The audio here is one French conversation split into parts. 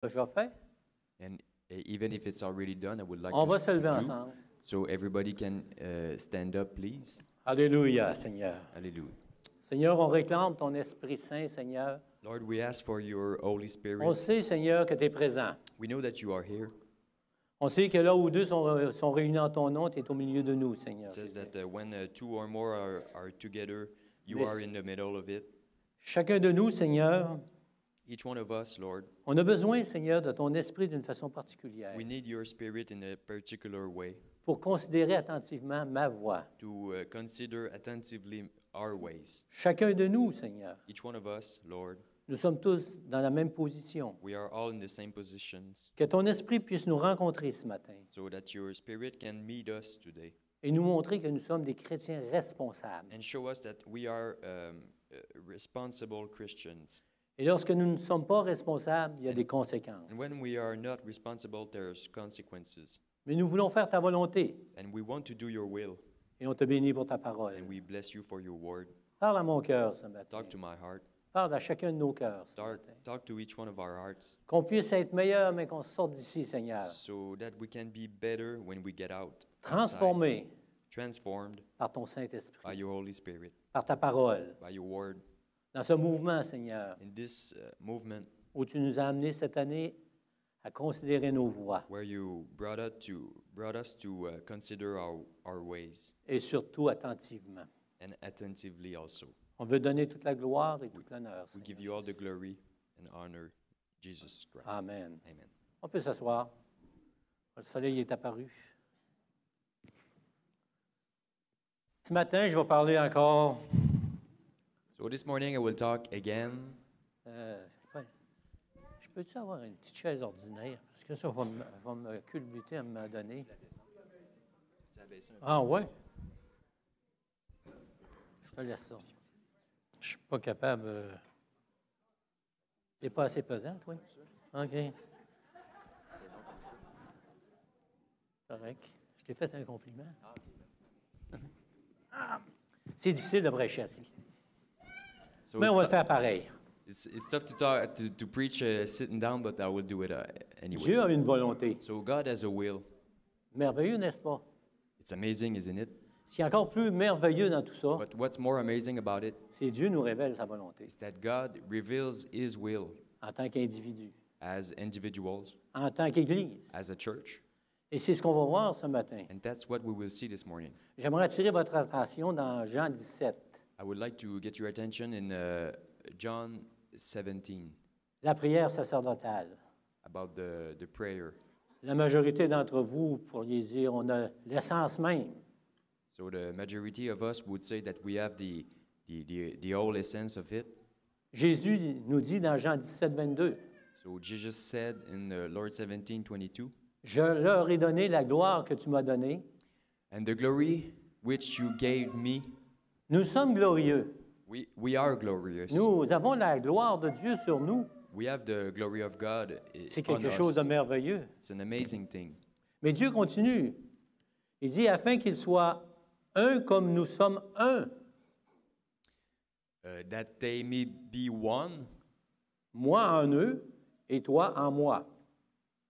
déjà fait. And even if it's already done, I would like On va to se lever do. ensemble. So everybody can stand up, please. Alléluia, Seigneur. Hallelujah. Seigneur, on réclame ton Esprit Saint, Seigneur. Lord, we ask for your Holy Spirit. On sait, Seigneur, que tu es présent. We know that you are here. On sait que là où deux sont réunis en ton nom, tu es au milieu de nous, Seigneur. It says that when two or more are together, you are in the middle of it. Chacun de nous, Seigneur, Each one of us, Lord, on a besoin, Seigneur, de ton esprit d'une façon particulière we need your Spirit in a particular way pour considérer attentivement ma voix. to consider attentively our ways. Chacun de nous, Seigneur, Each one of us, Lord, nous sommes tous dans la même position. we are all in the same positions Que ton esprit puisse nous rencontrer ce matin so that your Spirit can meet us today et nous montrer que nous sommes des chrétiens responsables. and show us that we are responsible Christians. Et lorsque nous ne sommes pas responsables, il y a des conséquences. And when we are not responsible, there's consequences. Mais nous voulons faire ta volonté And we want to do your will, et on te bénit pour ta parole. and we bless you for your word. Parle à mon cœur ce matin. Talk to my heart. Parle à chacun de nos cœurs ce Talk, matin. talk to each one of our hearts Qu'on puisse être meilleur, mais qu'on sorte d'ici, Seigneur. so that we can be better when we get out. outside. Transformé Transformed par ton by Saint-Esprit, your Holy Spirit, par ta parole, by your word. dans ce mouvement, Seigneur, In this movement où tu nous as amenés cette année à considérer nos voies where you brought us to consider our ways et surtout attentivement. and attentively also. On veut donner toute la gloire et toute l'honneur. We give Seigneur you all the Jésus. glory and honor, Jesus Christ. Amen. Amen. On peut s'asseoir. Le soleil est apparu. Ce matin, je vais parler encore. So this morning I will talk again. Ouais. Je peux-tu avoir une petite chaise ordinaire? Parce que ça va me culbuter à un moment donné. Ah ouais? Je te laisse ça. Je suis pas capable. Tu n'es pas assez pesant, toi? OK. Correct. Je t'ai fait un compliment. Ah, c'est difficile de prêcher assis. So Mais it's on va le tou- faire pareil. it's tough to talk to preach sitting down, but I will do it anyway. Dieu a une volonté. So God has a will. Merveilleux, n'est-ce pas? It's amazing, isn't it? Ce qui est encore plus merveilleux dans tout ça, But what's more amazing about it c'est Dieu nous révèle sa volonté is that God reveals His will en tant qu'individu, as individuals, en tant qu'Église. as a church, Et c'est ce qu'on va voir ce matin. and that's what we will see this morning. J'aimerais attirer votre attention dans Jean 17, I would like to get your attention in John 17 la prière sacerdotale. about the prayer. La majorité d'entre vous pourriez dire on a l'essence même. So the majority of us would say that we have the whole essence of it. Jésus nous dit dans Jean 17, 22, So Jesus said in Lord 17:22, je leur ai donné la gloire que tu m'as donnée. and the glory which you gave me, Nous sommes glorieux. we are glorious. Nous avons la gloire de Dieu sur nous. We have the glory of God C'est on quelque us. chose de merveilleux. It's an amazing thing. Mais Dieu continue. Il dit afin qu'ils soient un comme nous sommes un. That they may be one, Moi en eux et toi en moi.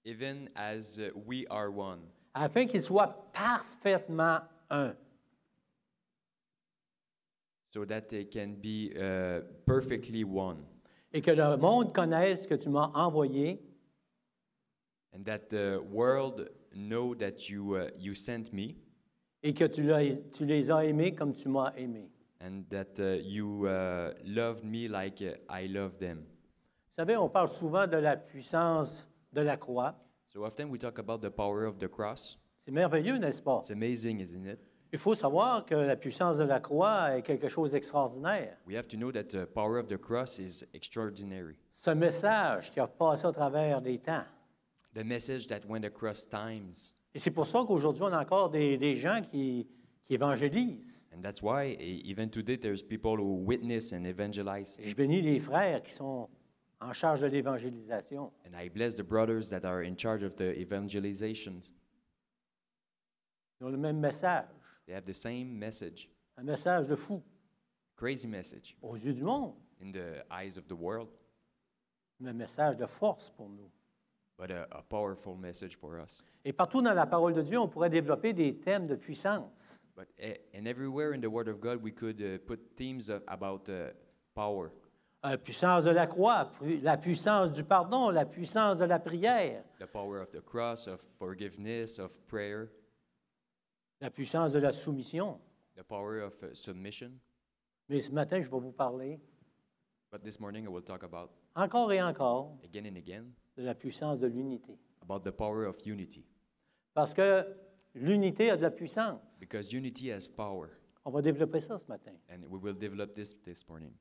even as we are one. Afin qu'ils soient parfaitement un. So that they can be perfectly one. Et que le monde connaisse que tu m'as envoyé And that the world know that you sent me, et que tu les as aimés comme tu m'as aimé. and that you loved me like I love them. Vous savez, on parle souvent de la puissance de la croix. So often we talk about the power of the cross. C'est merveilleux, n'est-ce pas? It's amazing, isn't it? Il faut savoir que la puissance de la croix est quelque chose d'extraordinaire. We have to know that the power of the cross is extraordinary. Ce message qui a passé à travers les temps. The message that went across times. Et c'est pour ça qu'aujourd'hui, on a encore des gens qui évangélisent. And that's why even today there's people who witness and evangelize. Et je bénis les frères qui sont en charge de l'évangélisation. And I bless the brothers that are in charge of the evangelizations. Ils ont le même message, They have the same message, un message de fou crazy message aux yeux du monde, in the eyes of the world, mais un message de force pour nous. but a powerful message for us. Et partout dans la parole de Dieu, on pourrait développer des thèmes de puissance. But and everywhere in the Word of God, we could put themes about power. La puissance de la croix, la puissance du pardon, la puissance de la prière, The power of the cross, of forgiveness, of prayer, la puissance de la soumission. the power of submission. Mais ce matin, je vais vous parler But this morning, I will talk about encore et encore again and again de la puissance de l'unité. about the power of unity, Parce que l'unité a de la puissance. because unity has power, On va développer ça ce matin. and we will develop this morning.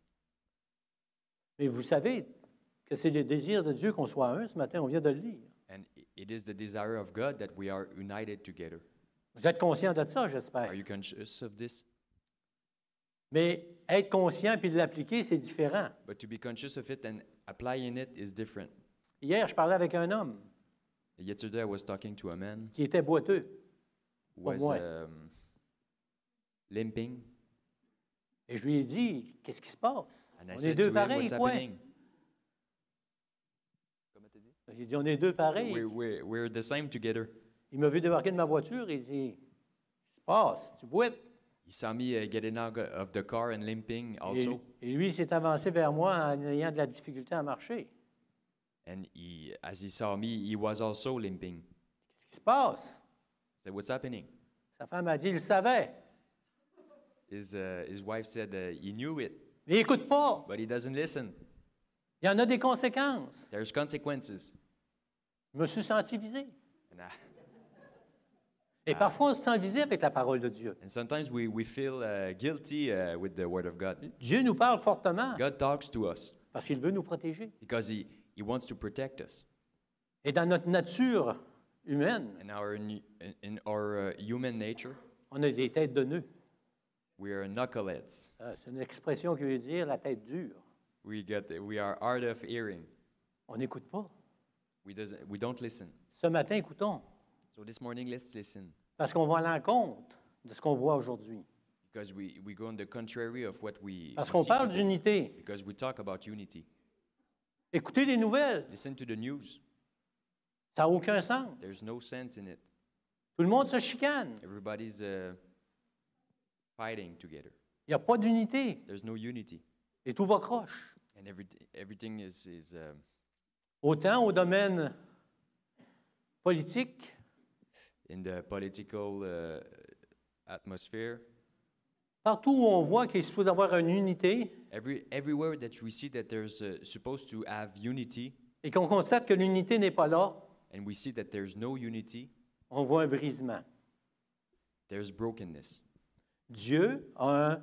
Mais vous savez que c'est le désir de Dieu qu'on soit un ce matin, on vient de le lire. And it is the desire of God that we are united together. Vous êtes conscient de ça, j'espère. Are you conscious of this? Mais être conscient puis l'appliquer, c'est différent. But to be conscious of it and applying it is different. Hier, je parlais avec un homme Yesterday, I was talking to a man qui était boiteux. who Pour was moi. limping, Et je lui ai dit, qu'est-ce qui se passe? and I On est said deux to him, pareils, "What's quoi. happening?" J'ai dit, on est deux pareils. We're the same together. Il m'a vu débarquer de ma voiture et il dit, qu'est-ce qui se passe? Tu boites? He saw me getting out of the car and limping also, Et lui, il s'est avancé vers moi en ayant de la difficulté à marcher. and as he saw me, he was also limping. Qu'est-ce qui se passe? I said, "What's happening?" Sa femme a dit, il le savait. His wife said he knew it, Mais il n'écoute pas. but he doesn't listen. Il y en a des conséquences. There's consequences. Je me suis senti visé. And, Et parfois, on se sent visé avec la parole de Dieu. and sometimes we feel guilty with the Word of God. Dieu nous parle fortement God talks to us parce qu'il veut nous protéger. because he wants to protect us. Et dans notre nature humaine, In our human nature, on a des têtes de nœuds. we are knuckleheads. C'est une expression qui veut dire la tête dure. We are hard of hearing. On n'écoute pas. We don't listen. Ce matin, écoutons, So this morning, let's listen, parce qu'on va à l'encontre de ce qu'on voit aujourd'hui. because we go on the contrary of what we Parce we qu'on see parle today. d'unité. Because we talk about unity. Écoutez les nouvelles, Listen to the news. ça n'a aucun sens. There's no sense in it. Tout le monde se chicane. Everybody's fighting together. Il n'y a pas d'unité. There's no unity, Et tout va croche. and everything is Autant au domaine politique, in the political atmosphere. partout où on voit qu'il est supposé avoir une unité Everywhere that we see that there's supposed to have unity, et qu'on constate que l'unité n'est pas là, and we see that there's no unity, on voit un brisement. there's brokenness. Dieu a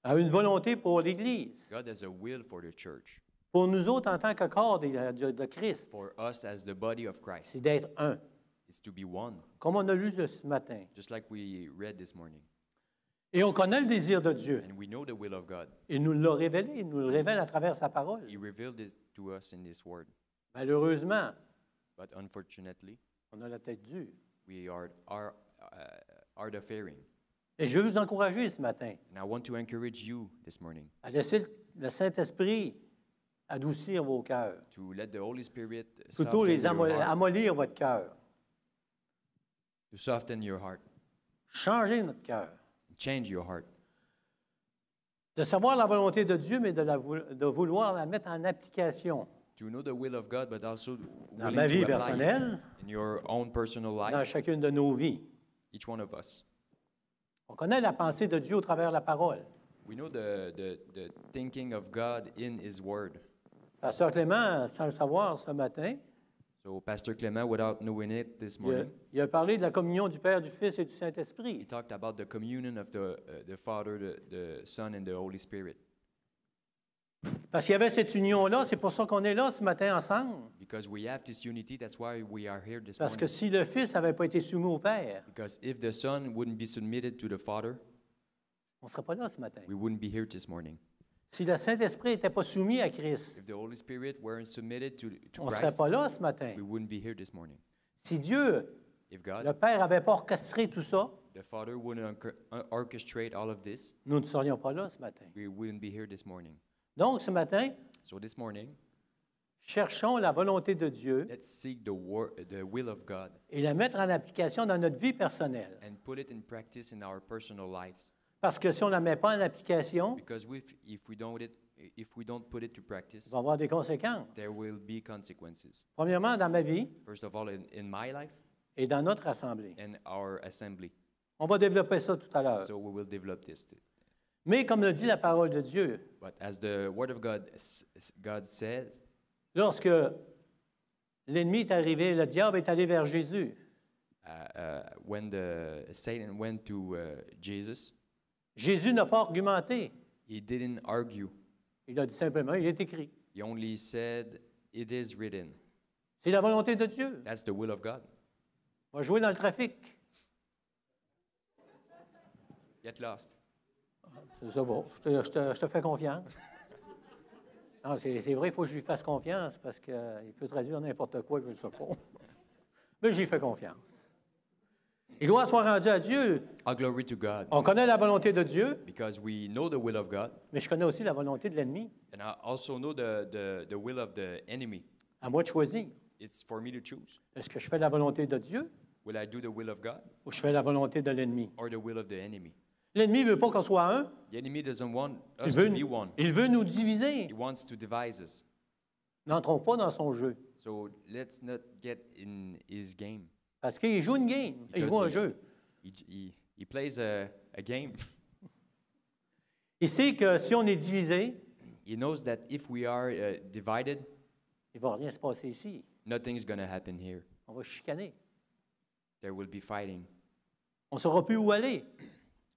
une volonté pour l'Église, God has a will for the church, pour nous autres en tant que corps de Christ, for us as the body of Christ. c'est d'être un. It's to be one, Comme on a lu ce matin. just like we read this morning. Et on connaît le désir de Dieu. And we know the will of God. Il nous l'a révélé, il nous le révèle à travers sa parole. He revealed it to us in this word. Malheureusement, But unfortunately, on a la tête dure. we are hard of hearing. Et je veux vous encourager ce matin And I want to encourage you this morning à laisser le Saint-Esprit adoucir vos cœurs. to let the Holy Spirit Plutôt les soften your heart, amollir votre cœur. to soften your heart, Changer notre cœur. change your heart. De savoir la volonté de Dieu, mais de vouloir la mettre en application To know the will of God, but also dans willing ma vie to apply personnelle, it in your own personal dans life, chacune de nos vies. each one of us. On connaît la pensée de Dieu au travers de la parole. We know the thinking of God in His Word. Pasteur Clément, sans le savoir ce matin, So Pastor Clement, without knowing it this morning, il a parlé de la communion du Père, du Fils et du he Saint-Esprit. talked about the communion of the Father, the Son, and the Holy Spirit. Parce qu'il y avait cette union-là, c'est pour ça qu'on est là ce matin ensemble. Because we have this unity, that's why we are here this Parce que morning. si le Fils n'avait pas été soumis au Père, Because if the Son wouldn't be submitted to the Father, on ne serait pas là ce matin. we wouldn't be here this morning. Si le Saint-Esprit n'était pas soumis à Christ, If the Holy Spirit weren't submitted to on ne serait Christ, pas là ce matin. we wouldn't be here this morning. Si Dieu, If God, le Père, n'avait pas orchestré tout ça, the Father wouldn't orchestrate all of this, nous ne serions pas là ce matin. we wouldn't be here this morning. Donc, ce matin, So this morning, Cherchons la volonté de Dieu Let's seek the will of God et la mettre en application dans notre vie personnelle. and put it in practice in our personal lives. Parce que si on ne la met pas en application, Because if we don't put it to il practice, va y avoir des conséquences. there will be consequences. Premièrement, dans ma vie First of all, in my life et dans notre assemblée. and our assembly. On va développer ça tout à l'heure. So we will develop this. Mais comme le dit la parole de Dieu, But as the word of God says, lorsque l'ennemi est arrivé, le diable est allé vers Jésus, when Satan went to Jesus, Jésus n'a pas argumenté. he didn't argue. Il a dit simplement, il est écrit. He only said, "It is written." C'est la volonté de Dieu. That's the will of God. On va jouer dans le trafic. Get lost. C'est ça, bon, je te fais confiance. Non, c'est vrai, il faut que je lui fasse confiance parce qu'il peut traduire n'importe quoi, je ne sais pas. Mais j'y fais confiance. Et gloire soit rendue à Dieu. All glory to God. On connaît la volonté de Dieu, Because we know the will of God, mais je connais aussi la volonté de l'ennemi. and I also know the will of the enemy. À moi de choisir. It's for me to choose. Est-ce que je fais la volonté de Dieu Will I do the will of God ou je fais la volonté de l'ennemi? or the will of the enemy? L'ennemi ne veut pas qu'on soit un. The enemy doesn't want Il us veut, to be one. il veut nous diviser. He wants to divide us. N'entrons pas dans son jeu. So let's not get in his game. Parce qu'il joue une game. Il joue un jeu. He plays a game. Il sait que si on est divisé, He knows that if we are divided, il ne va rien se passer ici. nothing's going to happen here. On va chicaner. There will be fighting. On ne saura plus où aller.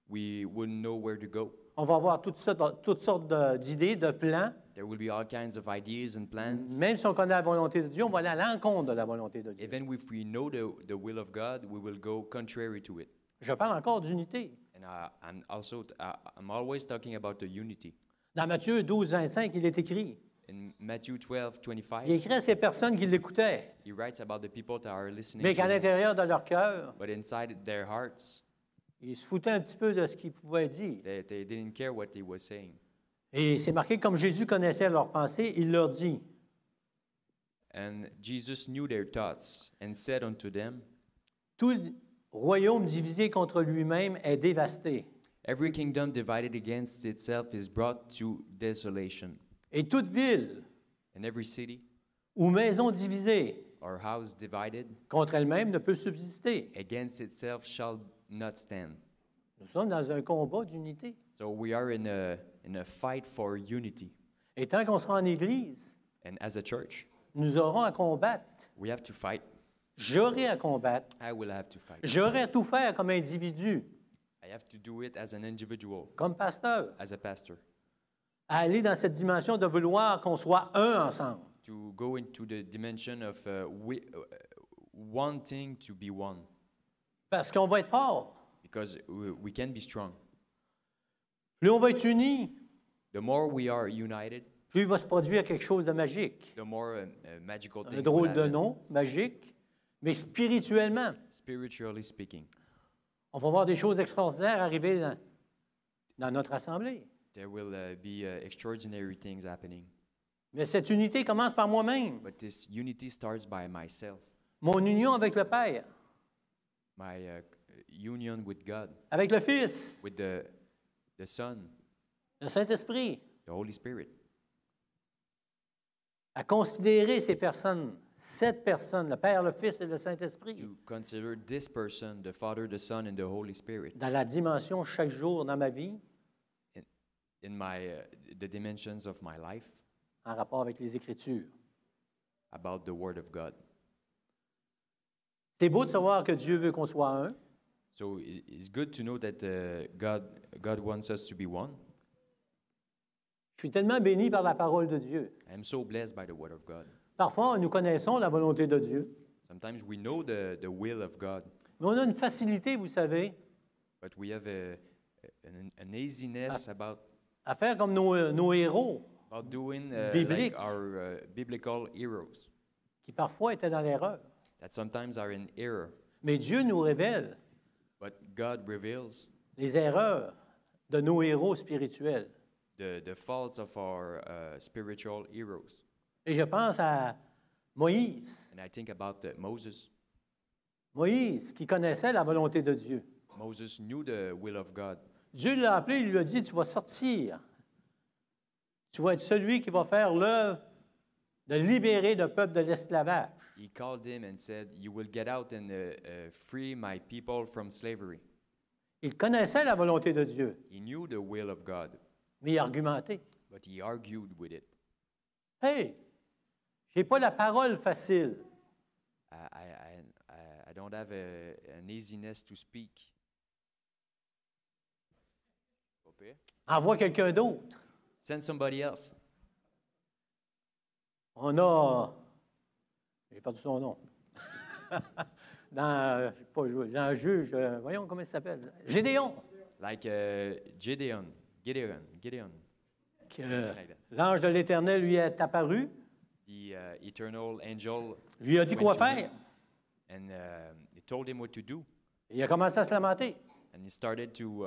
We wouldn't know where to go. On va avoir toutes sortes d'idées, de plans. There will be all kinds of ideas and plans. Même si on connaît la volonté de Dieu, on va aller à l'encontre de la volonté de Dieu. Even if we know the will of God, we will go contrary to it. Je parle encore d'unité. And I'm always talking about the unity. Dans Matthieu 12, 25, il est écrit. In Matthew 12, Il 25, écrit à ces personnes qui l'écoutaient, he writes about the people that are listening mais to qu'à him. l'intérieur de leur cœur, But inside their hearts, ils se foutaient un petit peu de ce qu'ils pouvaient dire. they didn't care what he was saying. Et c'est marqué, comme Jésus connaissait leurs pensées, il leur dit, And Jesus knew their thoughts and said unto them, tout royaume divisé contre lui-même est dévasté, Every kingdom divided against itself is brought to desolation. et toute ville And every city ou maison divisée or house divided contre elle-même ne peut subsister. against itself shall not stand. Nous sommes dans un combat d'unité. So we are in a fight for unity. Et tant qu'on sera en Église, And as a church, nous aurons à combattre. we have to fight. J'aurai à combattre. I will have to fight. J'aurai à tout faire comme individu, I have to do it as an individual, comme pasteur, as a pastor, à aller dans cette dimension de vouloir qu'on soit un ensemble. to go into the dimension of wanting to be one. Parce qu'on va être fort. Because we can be strong. Plus on va être unis, The more we are united, plus il va se produire quelque chose de magique. the more magical Un things drôle will de happen, nom, magique, mais spirituellement. spiritually speaking. On va voir des choses extraordinaires arriver dans notre assemblée. There will be extraordinary things happening. Mais cette unité commence par moi-même. But this unity starts by myself, Mon union avec le Père, my union with God, avec le Fils, with the Son, le Saint-Esprit, the Holy Spirit. à considérer ces personnes, cette personne, le Père, le Fils et le Saint-Esprit, To consider this person, the Father, the Son, and the Holy Spirit, dans la dimension chaque jour dans ma vie, in the dimensions of my life, en rapport avec les Écritures. about the Word of God. C'est beau de savoir que Dieu veut qu'on soit un, So it's good to know that God wants us to be one. je suis tellement béni par la parole de Dieu. I'm so blessed by the Word of God. Parfois, nous connaissons la volonté de Dieu, Sometimes we know the will of God, mais on a une facilité, vous savez, but we have an easiness à faire comme nos héros, about doing Biblique. like our biblical heroes qui parfois étaient dans l'erreur. that sometimes are in error. Mais Dieu nous révèle But God reveals les erreurs de nos héros spirituels. the faults of our spiritual heroes. Et je pense à Moïse. And I think about Moses. Moïse, qui connaissait la volonté de Dieu. Moses knew the will of God. Dieu l'a appelé, il lui a dit, tu vas sortir. Tu vas être celui qui va faire l'œuvre de libérer le peuple de l'esclavage. He called him and said, "You will get out and free my people from slavery." Il connaissait la volonté de Dieu, He knew the will of God, mais il argumentait. but he argued with it. Hey, j'ai pas la parole facile. I don't have an easiness to speak. Okay. Envoie quelqu'un d'autre. Send somebody else. On a, j'ai perdu son nom, dans, je sais pas, dans Juge, voyons comment il s'appelle, Gédéon. Like Gideon. Que l'ange de l'Éternel lui est apparu, The eternal angel lui a dit went quoi to him faire. and he told him what to do. Et il a commencé à se lamenter. And he started to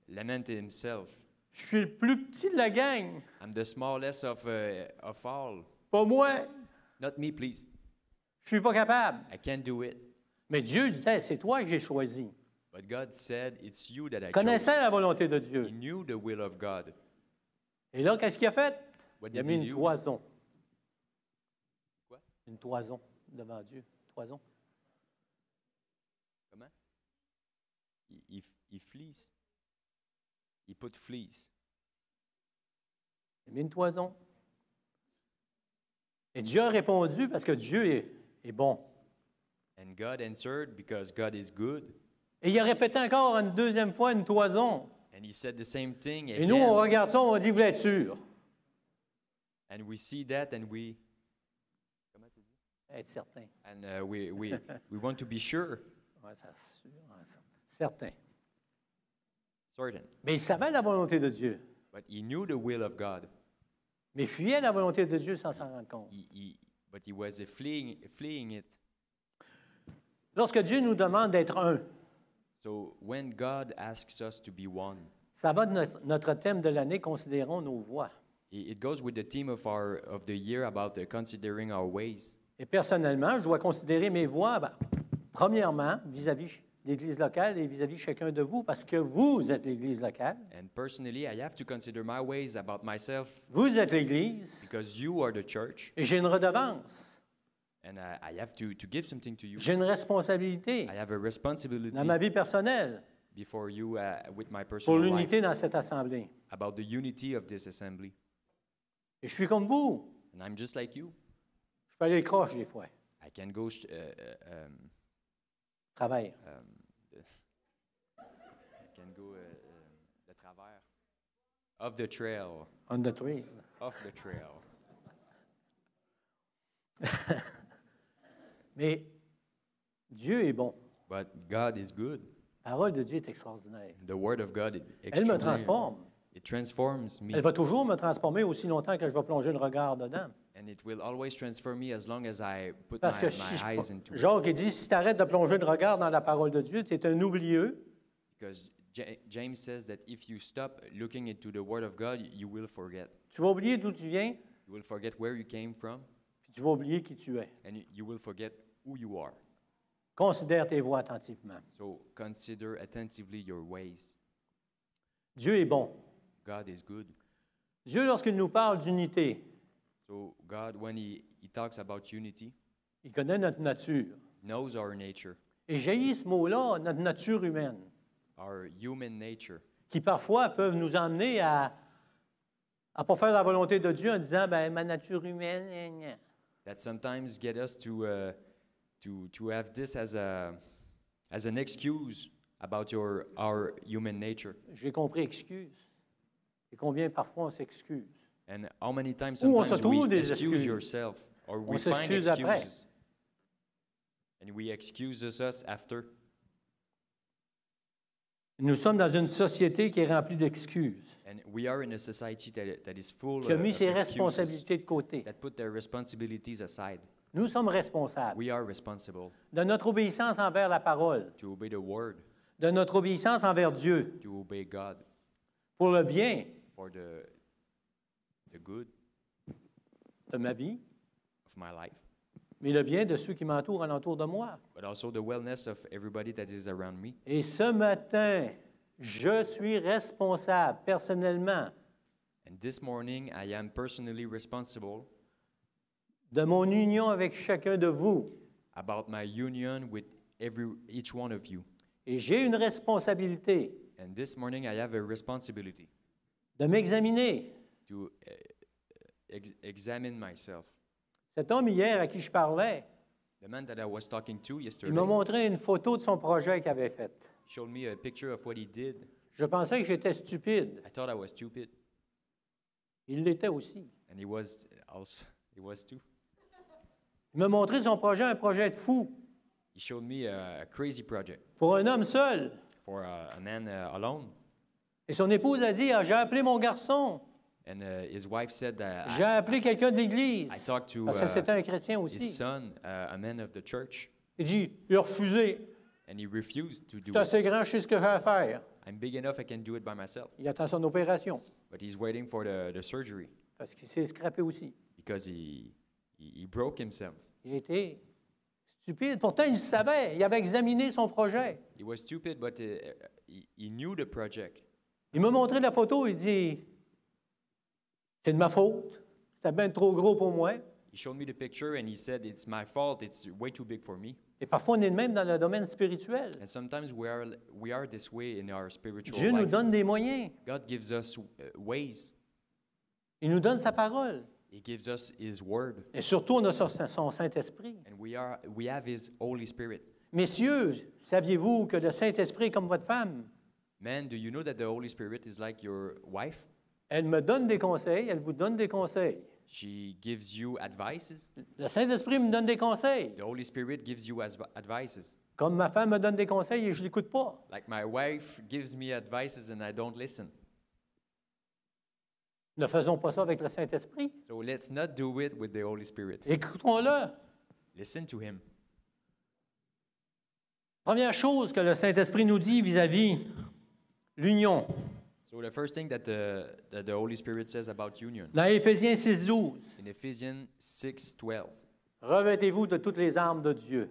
lament himself. Je suis le plus petit de la gang, I'm the smallest of all. pas moi. Not me, please. Je suis pas capable. I can't do it. Mais Dieu disait, c'est toi que j'ai choisi. But God said, it's you that I chose. Connaissait la volonté de He Dieu. knew the will of God. Et là, qu'est-ce qu'il a fait? What Il a did mis he une do? toison. Quoi? Une toison devant Dieu. Toison. Comment? He flees. He put fleas. Il a mis une toison. Et Dieu a répondu parce que Dieu est bon. And God answered because God is good. Et il a répété encore une deuxième fois une toison. And he said the same thing Et nous, on again. regarde ça, on dit, vous êtes sûr? And we see that and we Être certain. and we want to be sure, Ouais, ça, sûr, ouais, ça. Certain. certain. Mais il savait la volonté de Dieu. But he knew the will of God. Mais il fuyait la volonté de Dieu sans s'en rendre compte. But he was fleeing it. Lorsque Dieu nous demande d'être un, So when God asks us to be one, ça va de notre thème de l'année, considérons nos voies. it goes with the theme of the year about considering our ways. Et personnellement, je dois considérer mes voies, premièrement, vis-à-vis l'Église locale et vis-à-vis chacun de vous, parce que vous êtes l'Église locale, And personally, I have to consider my ways about myself vous êtes l'Église, because you are the church, et j'ai une redevance, and I have to give something to you. j'ai une responsabilité I have a responsibility dans ma vie personnelle before you with my pour personal life l'unité dans cette assemblée. about the unity of this assembly. Et je suis comme vous. And I'm just like you. Je peux aller croche des fois. I can go Travail. the travers of the trail, On the trail. off the trail. Mais Dieu est bon. But God is good. La parole de Dieu est extraordinaire. The word of God is Elle me extraordinary. transforme. It transforms me, Elle va toujours me transformer aussi longtemps que je vais plonger le regard dedans. and it will always transform me as long as I put Parce que my eyes into it. Jacques il dit, si tu arrêtes de plonger le regard dans la parole de Dieu, tu es un oublieux. Because James says that if you stop looking into the word of God, you will forget. Tu vas oublier d'où tu viens, You will forget where you came from, puis tu vas oublier qui tu es. and you will forget who you are. Considère tes voies attentivement. So consider attentively your ways. Dieu est bon. God is good. Dieu, lorsqu'il nous parle d'unité, So God, when he talks about unity, il connaît notre nature. knows our nature, Et jaillit ce mot-là, notre nature humaine, our human nature, qui parfois peuvent nous emmener à ne pas faire la volonté de Dieu en disant, ben ma nature humaine, gna, gna. that sometimes get us to have this as an excuse about our human nature. J'ai compris excuse. Et combien parfois on s'excuse. And how many times Ou on sometimes se trouve we des excuse excuses. yourself or On we find s'excuse après. excuses. And we excuse us after. Nous sommes dans une société qui est remplie d'excuses, And we are in a society that is full qui a mis of ses excuses, responsabilités de côté. that put their responsibilities aside. Nous sommes responsables We are responsible de notre obéissance envers la parole, to obey the word, de notre obéissance envers Dieu, to obey God pour le bien for the good de ma vie, my life, mais le bien de ceux qui m'entourent alentour de moi. but also the wellness of everybody that is around me. Et ce matin, je suis responsable personnellement And this morning, I am personally responsible de mon union avec chacun de vous. about my union with each one of you. Et j'ai une responsabilité And this morning, I have a responsibility de m'examiner. to examine myself. Cet homme hier à qui je parlais, The man that I was talking to il yesterday m'a montré une photo de son projet qu'il avait fait. showed me a picture of what he did. Je pensais que j'étais stupide. I thought I was stupid, Il l'était aussi. and he was also. He was too. Il m'a montré son projet, un projet de fou. He showed me a crazy project Pour un homme seul. for a man alone. Et son épouse a dit, ah, j'ai appelé mon garçon. And his wife said that J'ai appelé quelqu'un de l'Église. I talked to Parce que c'était un chrétien his aussi. son, a man of the church, Il dit, il a refusé. and he refused to Je do suis it. assez grand, je sais ce que j'ai à faire. I'm big enough, I can do it by myself. Il attend son opération. But he's waiting for the surgery Parce qu'il s'est scrappé aussi. because he broke himself. Il était stupide. Pourtant, il savait. Il avait examiné son projet. He was stupid, but he knew the project. Il m'a montré la photo. Il dit, c'est de ma faute. C'était bien trop gros pour moi. He showed me the picture and he said, "It's my fault. It's way too big for me." Et parfois, on est de même dans le domaine spirituel. And sometimes we are this way in our spiritual Dieu nous life. donne des moyens. God gives us ways. Il nous donne sa parole. He gives us His Word, Et surtout, on a son Saint-Esprit. and we have His Holy Spirit. Messieurs, saviez-vous que le Saint-Esprit est comme votre femme? Man, do you know that the Holy Spirit is like your wife? Elle me donne des conseils, elle vous donne des conseils. She gives you advices. Le Saint-Esprit me donne des conseils. The Holy Spirit gives you advices. Comme ma femme me donne des conseils et je ne l'écoute pas. Like my wife gives me advices and I don't listen. Ne faisons pas ça avec le Saint-Esprit. So let's not do it with the Holy Spirit. Écoutons-le. Listen to Him. Première chose que le Saint-Esprit nous dit vis-à-vis l'union. So the first thing that the Holy Spirit says about union, Dans Éphésiens 6:12, in Ephesians 6:12, revêtez-vous de toutes les armes de Dieu.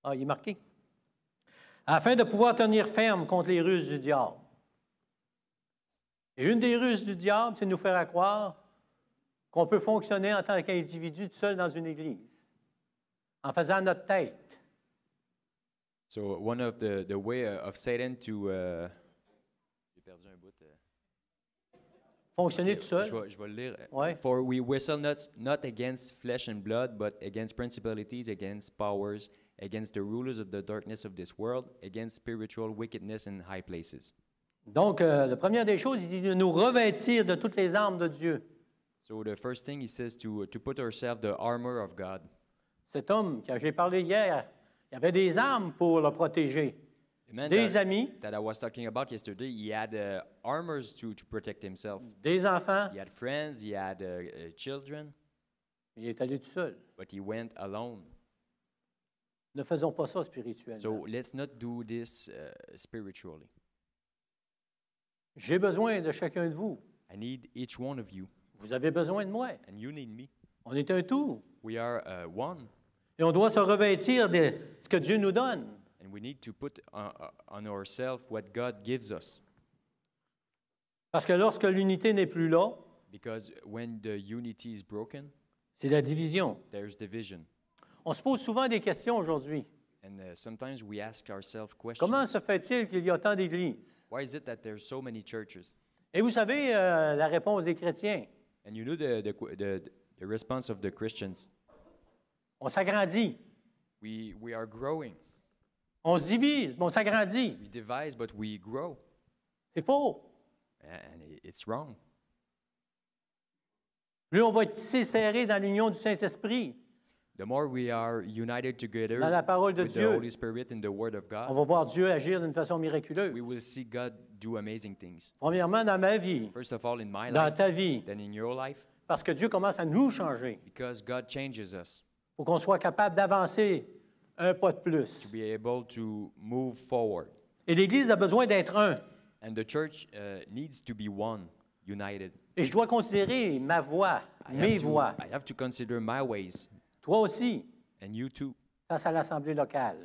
Ah, il est marqué. Afin de pouvoir tenir ferme contre les ruses du diable. Et une des ruses du diable, c'est de nous faire croire qu'on peut fonctionner en tant qu'individu tout seul dans une église, en faisant notre tête. So one of the way of Satan to j'ai perdu un bout. Fonctionner tout seul. Je vais le lire. Ouais. For we wrestle not against flesh and blood, but against principalities, against powers, against the rulers of the darkness of this world, against spiritual wickedness in high places. Donc, la première des choses, il dit de nous revêtir de toutes les armes de Dieu. So the first thing he says to put ourselves the armor of God. Cet homme, quand j'ai parlé hier, il avait des armes pour le protéger. The man Des amis, that I was talking about yesterday, he had armors to protect himself. des enfants. He had friends, he had children, Il est allé tout seul. but he went alone. Ne faisons pas ça spirituellement. So let's not do this spiritually. J'ai besoin de chacun de vous. I need each one of you, Vous avez besoin de moi. and you need me. On est un tout. We are one, Et on doit se revêtir de ce que Dieu nous donne. and we need to put on ourselves what God gives us. Parce que lorsque l'unité n'est plus là, Because when the unity is broken, c'est la division. there's division. On se pose souvent des questions aujourd'hui. And sometimes we ask ourselves questions. Comment se fait-il qu'il y a tant d'églises? Why is it that there's so many churches? Et vous savez la réponse des chrétiens. And you know the response of the Christians. On s'agrandit. We are growing. On se divise, mais on s'agrandit. We divide, but we grow. C'est faux. And it's wrong. Plus on va être tissé serré dans l'union du Saint-Esprit, The more we are united together dans la parole de with the Dieu, Holy Spirit and the Word of on God, va voir Dieu agir d'une façon miraculeuse. we will see God do amazing things. Premièrement, dans ma vie, First of all, in my dans life, ta vie, then in your life, parce que Dieu commence à nous changer because God changes us pour qu'on soit capable d'avancer un pas de plus. to be able to move forward. Et l'Église a besoin d'être un. And the church needs to be one, united. Et je dois considérer ma voix, mes voix, I have to consider my ways, toi aussi, and you too, face à l'Assemblée locale.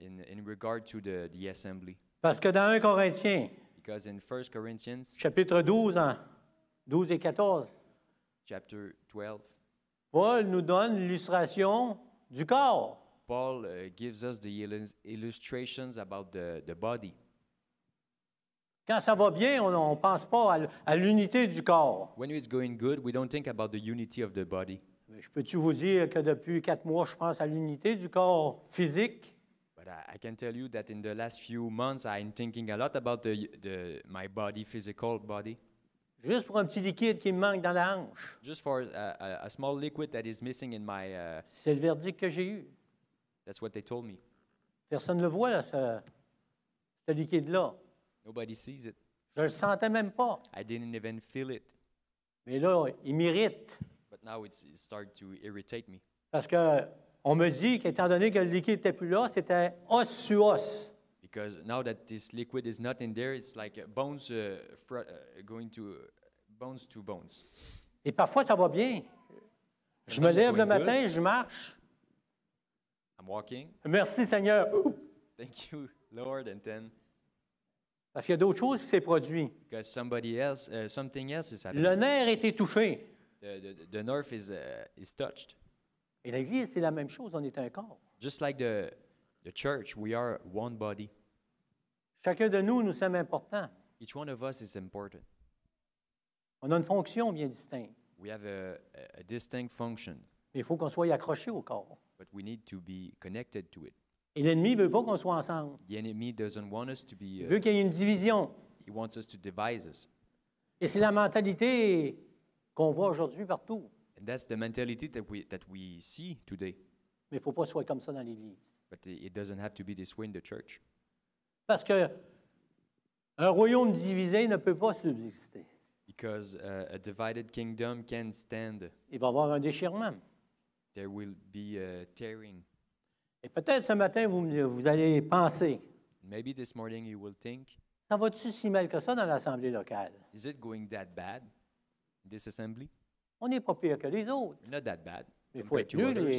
in regard to the assembly. Parce que dans 1 Corinthiens, Because in 1 Corinthians chapitre 12, 12 et 14, chapter 12, Paul nous donne l'illustration du corps. Paul gives us the illustrations about the body. Quand ça va bien, on ne pense pas à l'unité du corps. When it's going good, we don't think about the unity of the body. Mais je peux-tu vous dire que depuis 4 mois, je pense à l'unité du corps physique? But I can tell you that in the last few months, I'm thinking a lot about my body, physical body. Juste pour un petit liquide qui me manque dans la hanche. Just for a small liquid that is missing in my, C'est le verdict que j'ai eu. that's what they told me. Personne ne le voit, là, ce liquide-là. Nobody sees it. Je ne le sentais même pas. I didn't even feel it. Mais là, il m'irrite. But now it started to irritate me. Parce qu'on me dit qu'étant donné que le liquide n'était plus là, c'était os sur os. Because now that this liquid is not in there, it's like bones going to bones to bones. Et parfois, ça va bien. Je me lève le matin, je marche. I'm walking. Merci Seigneur. Thank you, Lord. And then, Parce qu'il y a d'autres choses qui s'est produit. because something else is happening. Le nerf a été touché. The nerve is touched. Et l'Église, c'est la même chose, on est un corps. Just like the church, we are one body. Chacun de nous, nous sommes importants. Each one of us is important. On a une fonction bien distincte. We have a distinct function, Mais il faut qu'on soit accroché au corps. but we need to be connected to it. Et l'ennemi ne veut pas qu'on soit ensemble. The enemy doesn't want us to be, Il veut qu'il y ait une division. he wants us to divide us. Et c'est la mentalité qu'on voit aujourd'hui partout. And that's the mentality that we see today. Mais il ne faut pas que ce soit comme ça dans l'Église. But it doesn't have to be this way in the church. Parce que un royaume divisé ne peut pas subsister. Because a divided kingdom can't stand. Il va y avoir un déchirement. There will be a tearing. Et peut-être ce matin, vous allez penser, Maybe this morning you will think, ça va-tu si mal que ça dans l'Assemblée locale? is it going that bad in this assembly? On n'est pas pire que les autres. We're not that bad Mais il faut compared être to mieux, others,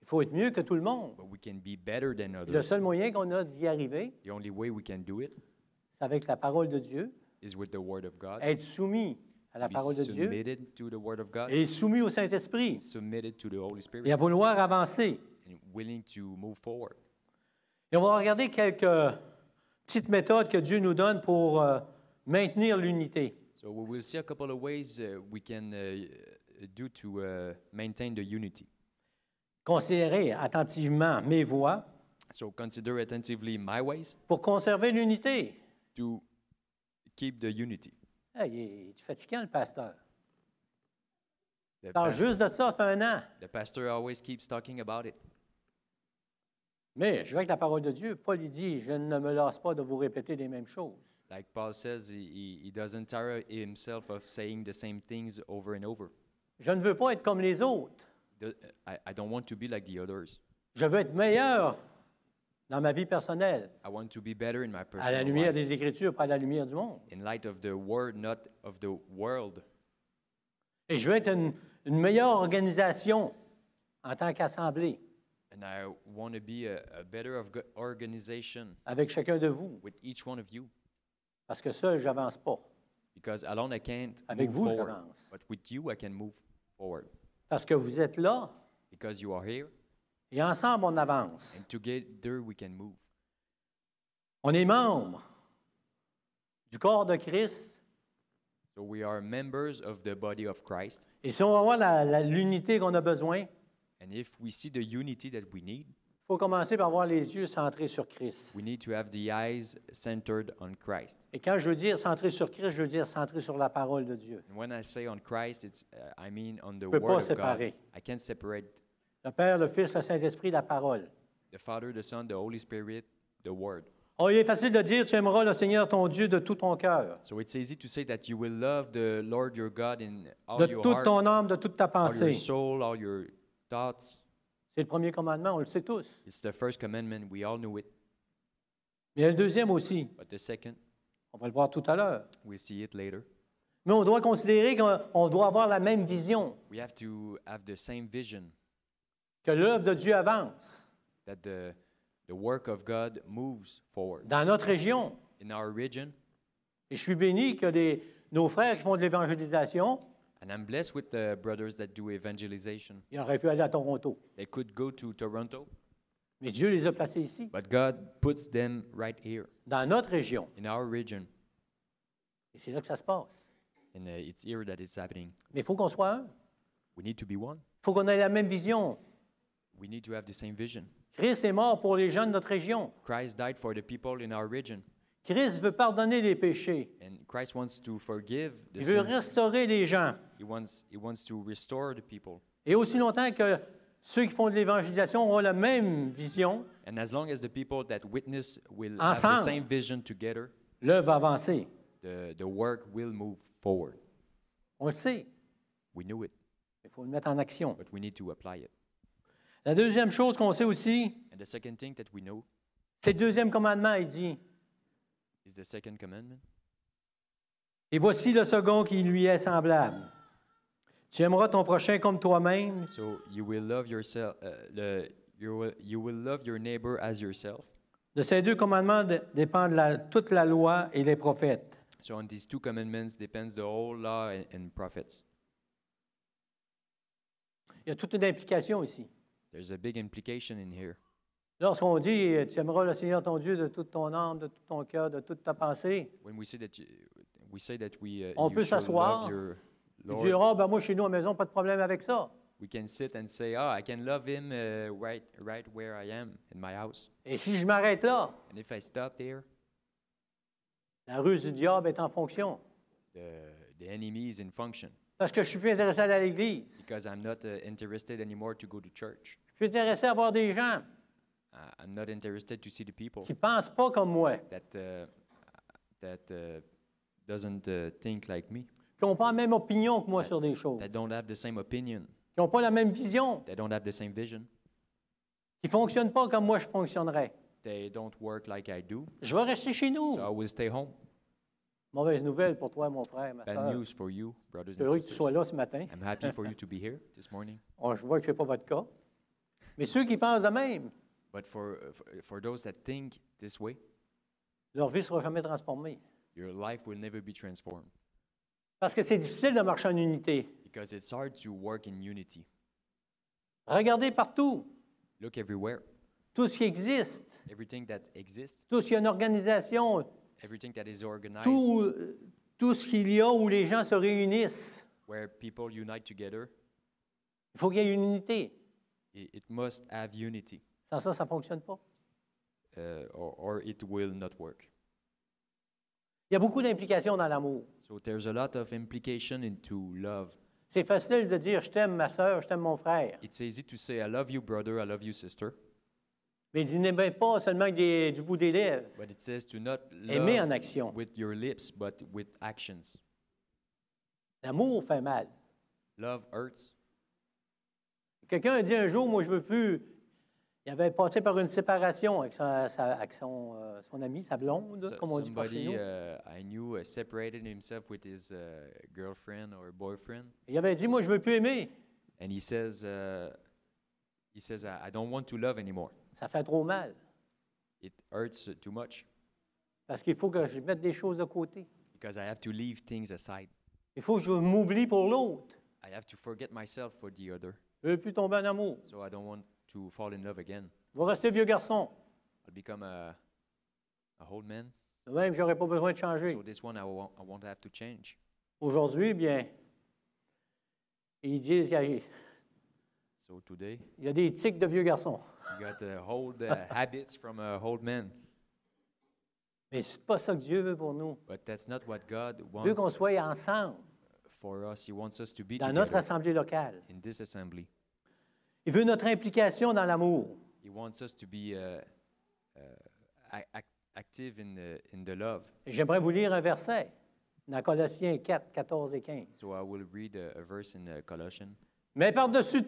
il faut être mieux que tout le monde. but we can be better than Et le others. seul moyen qu'on a d'y arriver, The only way we can do it c'est avec la parole de Dieu, is with the Word of God. être soumis à la Be parole de Dieu submitted to the Word of God, et soumis au Saint-Esprit submitted to the Holy et Spirit, à vouloir avancer. and willing to move forward. Et on va regarder quelques petites méthodes que Dieu nous donne pour maintenir l'unité. So we will see a couple of ways we can do to maintain the unity. Considérez attentivement mes voies So consider attentively my ways pour conserver l'unité. to keep the unity. Hey, il est fatigant, le pasteur. The, Il parle juste de ça, ça fait un an. the pastor always keeps talking about it. Mais je vais avec la parole de Dieu. Paul il dit, je ne me lasse pas de vous répéter les mêmes choses. Like Paul says, he doesn't tire himself of saying the same things over and over. Je ne veux pas être comme les autres. I don't want to be like the others. Je veux être meilleur dans ma vie personnelle, I want to be better in my à la personal lumière life, des Écritures, pas à la lumière du monde. in light of the word, not of the world. Et je veux être une meilleure organisation en tant qu'assemblée And I want to be a better organization avec chacun de vous, with each one of you. parce que seul, je n'avance pas. Because alone I can't Avec move vous, forward. j'avance. But with you I can move forward. Parce que vous êtes là, Because you are here, et ensemble, on avance. and together we can move. On est membre du corps de Christ. So we are members of the body of Christ. Et si on va voir l'unité qu'on a besoin, And if we see the unity that we need, il faut commencer par avoir les yeux centrés sur Christ. we need to have the eyes centered on Christ. Et quand je veux dire centré sur Christ, je veux dire centré sur la parole de Dieu. And when I say on Christ, it's I mean on the peux pas Word of God. séparer. I can't separate Le Père, le Fils, le Saint-Esprit, la parole. the Father, the Son, the Holy Spirit, the Word. Oh, il est facile de dire, tu aimeras le Seigneur ton Dieu de tout ton cœur, So it's easy to say that you will love the Lord your God in all de your toute heart, ton âme, de toute ta all your pensée. soul, all your thoughts. C'est le premier commandement, on le sait tous. It's the first commandment. We all knew it. Mais il y a le deuxième aussi. But the second, On va le voir tout à l'heure. we see it later. Mais on doit considérer qu'on doit avoir la même vision, We have to have the same vision, que l'œuvre de Dieu avance that the work of God moves forward. dans notre région. In our region, Et je suis béni que nos frères qui font de l'évangélisation, and I'm blessed with the brothers that do evangelization. ils auraient pu aller à Toronto. They could go to Toronto, Mais Dieu les a placés ici, but God puts them right here, dans notre région. in our region, Et c'est là que ça se passe. and it's here that it's happening. Mais il faut qu'on soit un. We need to be one. Il faut qu'on ait la même vision. We need to have the same vision. Christ est mort pour les gens de notre région. Christ died for the people in our region, Christ veut pardonner les péchés. and Christ wants to forgive the Il veut sins. restaurer les gens. He wants to restore the people. Et aussi longtemps que ceux qui font de l'évangélisation auront la même vision, And as long as the people that witness will have the ensemble, same vision together, l'œuvre va avancer. the work will move forward. On le sait. We knew it, Il faut le mettre en action. but we need to apply it. La deuxième chose qu'on sait aussi, And the second thing that we know c'est le deuxième commandement. Il dit, is the second commandment. et voici le second qui lui est semblable. Tu aimeras ton prochain comme toi-même. So you will love yourself. You will love your neighbor as yourself. De ces deux commandements dépendent toute la loi et les prophètes. So on these two commandments depends the whole law and prophets. Il y a toute une implication ici. There's a big implication in here. Lorsqu'on dit « Tu aimeras le Seigneur ton Dieu de toute ton âme, de tout ton cœur, de toute ta pensée When we say that we On you peut shall s'asseoir. love your », tu Lord, diras « Ben moi, chez nous, à la maison, pas de problème avec ça. we can sit and say, "Oh, I can love Him right where I am in my house." » Et si je m'arrête là, And if I stop there, la ruse du diable est en fonction. the enemy is in function Parce que je suis plus intéressé à aller à l'Église. because I'm not interested anymore to go to church. Je suis plus intéressé à voir des gens I'm not interested to see the people qui ne pensent pas comme moi, that doesn't think like me, qui n'ont pas la même opinion que moi sur des choses, that don't have the same opinion, qui n'ont pas la même vision, that don't have the same vision, qui ne fonctionnent pas comme moi je fonctionnerais. they don't work like I do. Je vais rester chez nous. So I will stay home. Mauvaise nouvelle pour toi, mon frère, ma Bad soeur. news for you, brothers Je suis and heureux que tu sisters. sois là ce matin. I'm happy for you to be here this morning. Je vois que ce n'est pas votre cas. Mais ceux qui pensent de même, But for those that think this way, leur vie ne sera jamais transformée. your life will never be transformed Parce que c'est difficile de marcher en unité. because it's hard to work in unity. Regardez partout, Look everywhere. tout ce qui existe, Everything that exists, tout ce qui est une organisation, everything that is organized, tout ce qu'il y a où les gens se réunissent. where people unite together, Il faut qu'il y ait une unité. it must have unity, Sans ça, ça ne fonctionne pas. or it will not work. Il y a beaucoup d'implications dans l'amour. So there's a lot of implication into love. C'est facile de dire « je t'aime ma soeur, je t'aime mon frère It's easy to say, I love you, brother, I love you, sister. ». Mais il dit « n'aimez pas seulement avec du bout des lèvres. But it says to not Aimer en love action. with your lips, but with actions. L'amour fait mal. Love hurts. Quelqu'un a dit un jour, moi je veux plus. Il avait passé par une séparation avec son ami, sa blonde, comme on dit par chez Somebody nous. I knew separated himself with his girlfriend or boyfriend, Il avait dit, moi je veux plus aimer. and he says, I don't want to love anymore. Ça fait trop mal. It hurts too much Parce qu'il faut que je mette des choses de côté. because I have to leave things aside. Il faut que je m'oublie pour l'autre. I have to forget myself for the other, Je ne veux plus tomber en amour. so I don't want to fall in love again. Je vais rester vieux garçon. I'll become a old man. De même, je n'aurai pas besoin de changer. So this one I won't have to change. Aujourd'hui, bien, ils disent So today, il y a des tics de vieux garçons. you got old habits from a old man. Mais ce n'est pas ça que Dieu veut pour nous. But that's not what God Il veut qu'on wants soit ensemble for us. He wants us to be dans notre together assemblée locale. in this assembly. Il veut notre implication dans l'amour. He wants us to be active in the love. Et j'aimerais vous lire un verset dans Colossiens 4, 14 et 15. So I will read a verse in Colossians. Mais par-dessus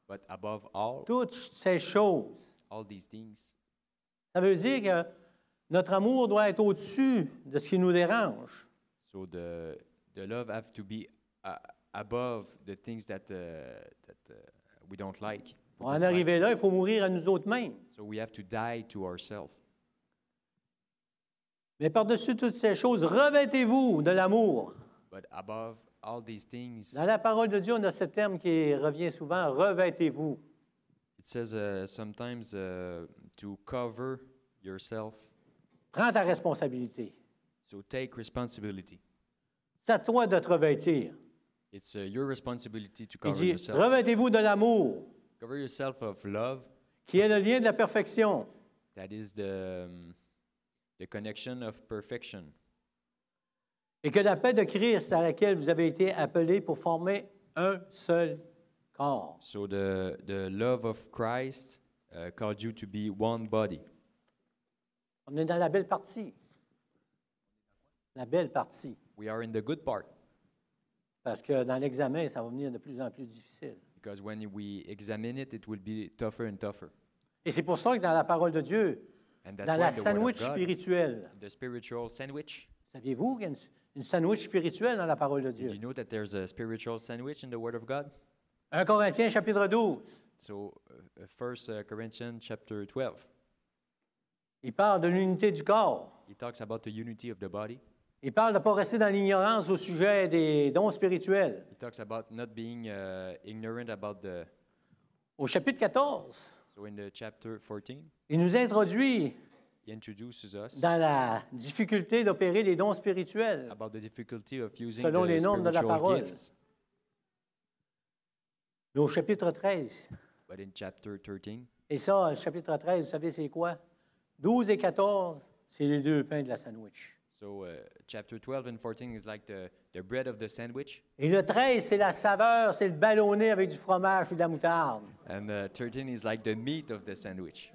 But above all toutes ces choses, these things, ça veut dire que notre amour doit être au-dessus de ce qui nous dérange. So the love have to be above the things that we don't like. Pour en arriver là, il faut mourir à nous autres mêmes. So we have to die to ourselves. Mais par-dessus toutes ces choses, revêtez-vous de l'amour. But above all these things, Dans la parole de Dieu, on a ce terme qui revient souvent, revêtez-vous. it says sometimes to cover yourself. Prends ta responsabilité. So take responsibility. C'est à toi de te revêtir. It's your responsibility to Il cover dit, yourself. revêtez-vous de l'amour, Cover yourself of love. qui est le lien de la perfection. That is the connection of perfection. Et que la paix de Christ à laquelle vous avez été appelés pour former un seul corps. So the love of Christ called you to be one body. On est dans la belle partie. La belle partie. We are in the good part. Parce que dans l'examen, ça va venir de plus en plus difficile. Because when we examine it, it will be tougher and tougher. Et c'est pour ça que dans la parole de Dieu, And that's dans why la the word sandwich of God, spirituelle, the spiritual sandwich. saviez-vous qu'il y a une sandwich spirituelle dans la parole de Did Dieu? you know that there's a spiritual sandwich in the word of God? 1 Corinthiens chapitre 12, So 1 Corinthians chapter 12, il parle de l'unité du corps. he talks about the unity of the body. Il parle de ne pas rester dans l'ignorance au sujet des dons spirituels. He talks about not being ignorant about the. Au chapitre 14, So in the chapter 14, il nous introduit he introduces us dans la difficulté d'opérer les dons spirituels. about the difficulty of using Selon les the normes de la spiritual parole. gifts. Mais au chapitre 13, But in chapter 13, et ça, le chapitre 13, vous savez c'est quoi? 12 et 14, c'est les deux pains de la sandwich. so chapter 12 and 14 is like the bread of the sandwich, Et le 13, c'est la saveur, c'est le ballonné avec du fromage ou de la moutarde. and 13 is like the meat of the sandwich.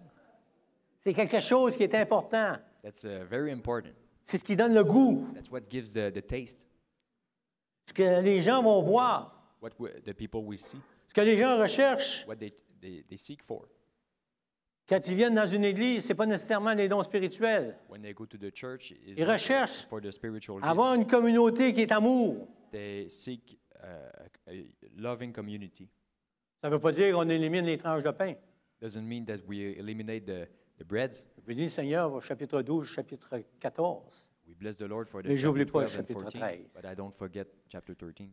C'est quelque chose qui est important. That's very important. C'est ce qui donne le goût. That's what gives the taste. Ce que les gens vont voir. What the people will see, Ce que les gens recherchent what they seek for. quand ils viennent dans une église, ce n'est pas nécessairement les dons spirituels. When they go to the church, is Ils recherchent for the spiritual avoir gifts. une communauté qui est amour. They seek a loving community. Ça ne veut pas dire qu'on élimine les tranches de pain. Doesn't mean that we eliminate the breads. Je bénis le Seigneur au chapitre 12, chapitre 14. We bless the Lord for the Mais j'oublie chapter pas le 12 and chapitre 14, 13. but I don't forget chapter 13.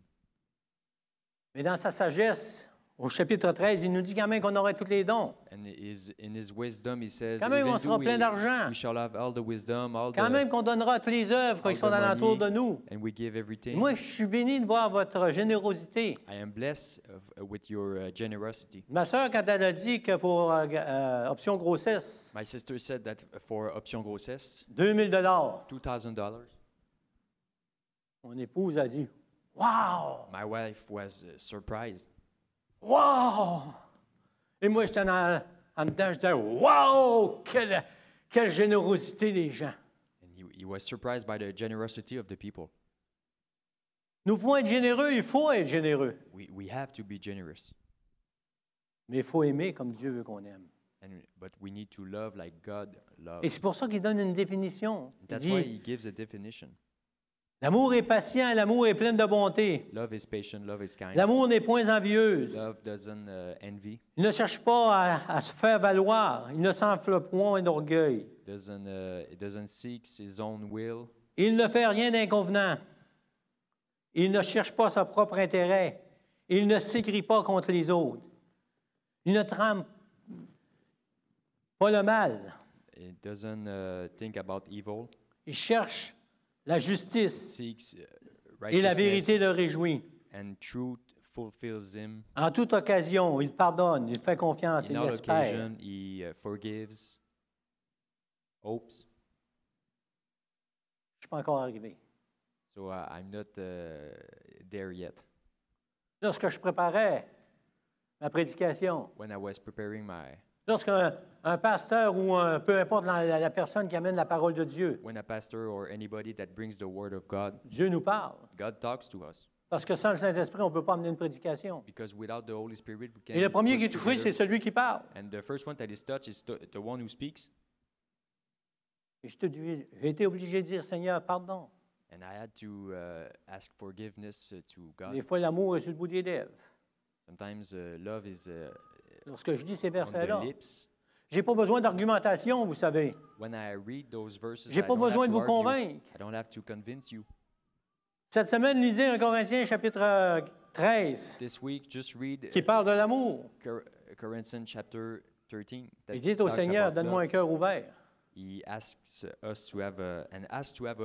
Mais dans sa sagesse, au chapitre 13, il nous dit quand même qu'on aurait tous les dons. And in his wisdom, he says, Quand même, even on sera though plein d'argent. we shall have all the wisdom, all Quand the, même qu'on donnera toutes les œuvres qui all sont the alentour money, de nous. and we give Et everything. moi, je suis béni de voir votre générosité. I am blessed with your generosity. Ma soeur, quand elle a dit que pour option grossesse, My sister said that for option grossesse, $2 000, $2,000. mon épouse a dit « Wow! My wife was surprised. Wow! » Et moi, j'étais en dedans, je disais « Wow! Quelle générosité des gens! And he was surprised by the generosity of the people. » Nous pouvons être généreux, il faut être généreux. We have to be generous. Mais il faut aimer comme Dieu veut qu'on aime. But we need to love like God loves. Et c'est pour ça qu'il donne une définition. Il That's why dit he gives a definition. « L'amour est patient, l'amour est plein de bonté. Love is patient, love is kind. L'amour n'est point envieuse. Love doesn't envy, Il ne cherche pas à se faire valoir. Il ne s'enfle point d'orgueil. it doesn't seek his own will. Il ne fait rien d'inconvenant. Il ne cherche pas son propre intérêt. Il ne s'écrie pas contre les autres. Il ne trame pas le mal. It doesn't think about evil. Il cherche la justice Seeks et la vérité le righteousness, réjouit. and truth fulfills him. En toute occasion, il pardonne, il fait confiance, il In all espère. occasion, he forgives, hopes. Je ne suis pas encore arrivé. So I'm not there yet. Lorsque je préparais ma prédication, When I was preparing my, lorsqu'un pasteur ou peu importe la personne qui amène la parole de Dieu, when a pastor or anybody that brings the word of God, Dieu nous parle. God talks to us. Parce que sans le Saint-Esprit, on ne peut pas amener une prédication. Because without the Holy Spirit, we Et le can't premier put qui est touché, c'est together. celui qui parle. And the first one that is touched is the one who speaks. Et j'ai été obligé de dire, Seigneur, pardon. And I had to ask forgiveness to God. Des fois, l'amour est sur le bout des lèvres. Sometimes love is Lorsque je dis ces on the versets-là, lips. j'ai pas besoin d'argumentation, vous savez. When I read those verses, J'ai I pas don't have besoin de to vous argue. convaincre. I don't have to convince you. Cette semaine, lisez 1 Corinthiens chapitre 13, This week, just read qui parle de l'amour. Corinthians chapter 13. that Il dit au talks Seigneur, about donne-moi un love. cœur ouvert. He asks us to have a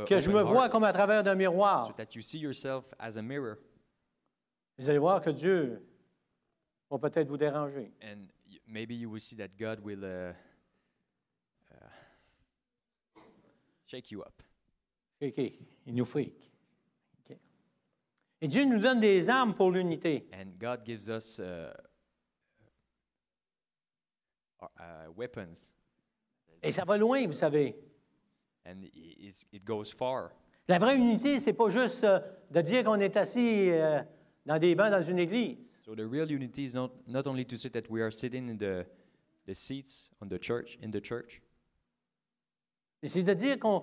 Que je open me vois heart comme à travers d'un miroir. so that you see yourself as a mirror. Vous allez voir que Dieu va peut-être vous déranger. And maybe you will see that God will shake you up. OK, il nous frique. OK. Et Dieu nous donne des armes pour l'unité. And God gives us weapons. Et ça va loin, vous savez. And it goes far. La vraie unité, c'est pas juste de dire qu'on est assis dans des bancs dans une église. So the real unity is not only to say that we are sitting in the seats in the church, Mais c'est de dire qu'on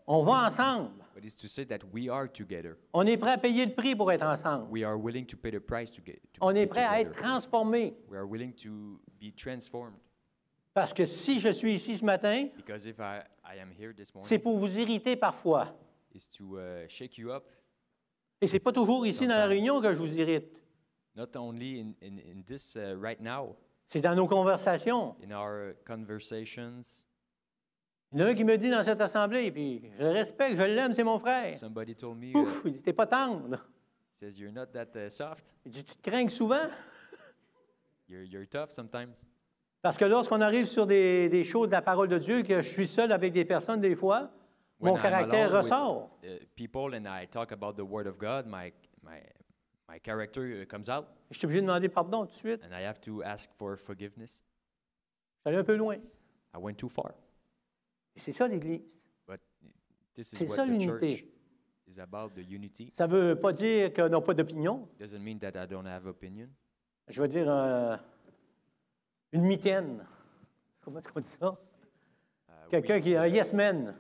va ensemble. but it's to say that we are together. On est prêt à payer le prix pour être ensemble. We are willing to pay the price to get to On be est prêt à être together. transformé. We are willing to be transformed. Parce que si je suis ici ce matin, Because if I am here this c'est morning, pour vous irriter parfois. is to shake you up, Et c'est pas toujours ici dans la Sometimes. réunion que je vous irrite. not only in this right now, C'est dans nos conversations. in our conversations. Il y en a un qui me dit dans cette assemblée, puis je le respecte, je l'aime, c'est mon frère. Somebody told me, Ouf, il dit, t'es pas tendre. says you're not that soft. Il dit, tu te crains souvent? You're tough sometimes. Parce que lorsqu'on arrive sur des choses de la parole de Dieu, que je suis seul avec des personnes des fois, mon When I'm caractère alone with, ressort. People and I talk about the Word of God, my character comes out, Je suis obligé de demander pardon tout de suite. and I have to ask for forgiveness. Je suis allé un peu loin. I went too far. Et c'est ça l'Église. But this C'est is ça what the l'unité. church is about, the unity. Ça ne veut pas dire qu'on n'a pas d'opinion. Doesn't mean that I don't have opinion. Je veux dire une mitaine. Comment est-ce qu'on dit ça? Quelqu'un qui est un yes man.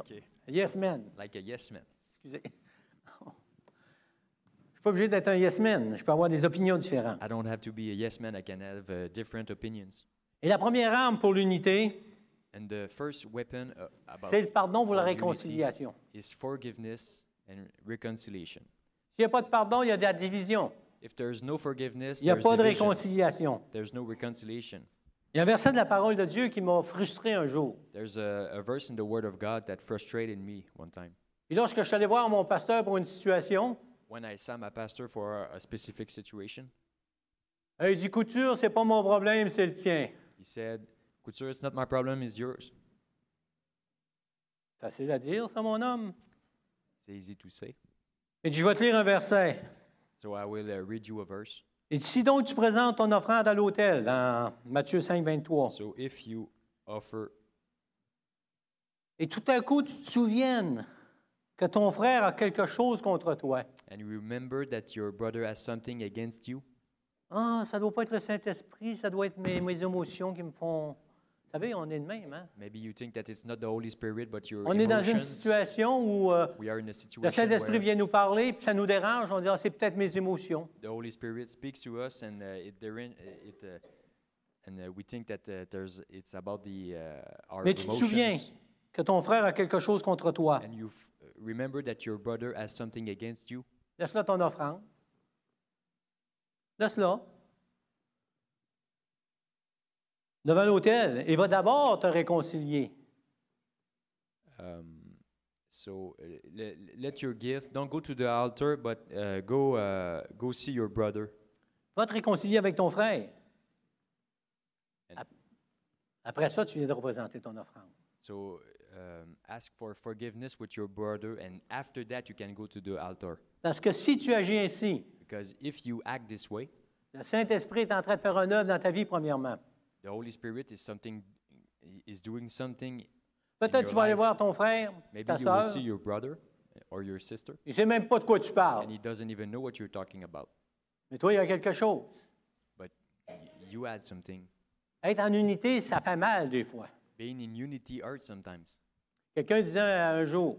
Okay. Un yes man. Like a yes man. Excusez. Je ne suis pas obligé d'être un yes man. Je peux avoir des opinions différentes. I don't have to be a yes man. I can have different opinions. Et la première arme pour l'unité, And the first weapon about c'est le pardon pour la for unity réconciliation. is forgiveness and reconciliation. S'il n'y a pas de pardon, il y a de la division. If there's no forgiveness, Il n'y a there's pas de division. réconciliation. There's no reconciliation. Il y a un verset de la parole de Dieu qui m'a frustré un jour. There's a verse in the Word of God that frustrated me one time. Et lorsque je suis allé voir mon pasteur pour une situation, When I saw my pastor for a specific situation, il dit, Couture, c'est pas mon problème, c'est le tien. he said, Couture, it's not my problem, it's yours. Facile à dire, ça, mon homme. It's easy to say. Il dit, je vais te lire un verset. So I will read you a verse. Il dit, si donc tu présentes ton offrande à l'autel, dans Matthieu 5, 23, So if you offer, et tout à coup tu te souviennes que ton frère a quelque chose contre toi. and you remember that your brother has something against you, Ah, ça ne doit pas être le Saint-Esprit, ça doit être mes émotions qui me font... Vous savez, on est de même, hein? maybe you think that it's not the Holy Spirit, but your On est dans une emotions. situation où We are in a le situation Saint-Esprit where vient nous parler, puis ça nous dérange, on dit, ah, c'est peut-être mes émotions. the Holy Spirit speaks to us, and we think that it's about our Mais tu te souviens emotions. que ton frère a quelque chose contre toi. And you remember that your brother has something against you. Laisse-là ton offrande. Laisse-la. Devant l'autel. Et va d'abord te réconcilier. So let your gift. Don't go to the altar, but go see your brother. Va te réconcilier avec ton frère. And- Après ça, tu viens de représenter ton offrande. So ask for forgiveness with your brother, and after that you can go to the altar. Parce que si tu agis ainsi, Because if you act this way, le Saint-Esprit est en train de faire un œuvre dans ta vie, premièrement. the Holy Spirit is doing something. Peut-être your tu vas aller life. voir ton frère, Maybe ta you will soeur. see your brother or your sister, Il ne sait même pas de quoi tu parles. and he doesn't even know what you're talking about. Mais toi, il y a quelque chose. But you add something. Être en unité, ça fait mal des fois. Being in unity hurts sometimes. Quelqu'un disait un jour,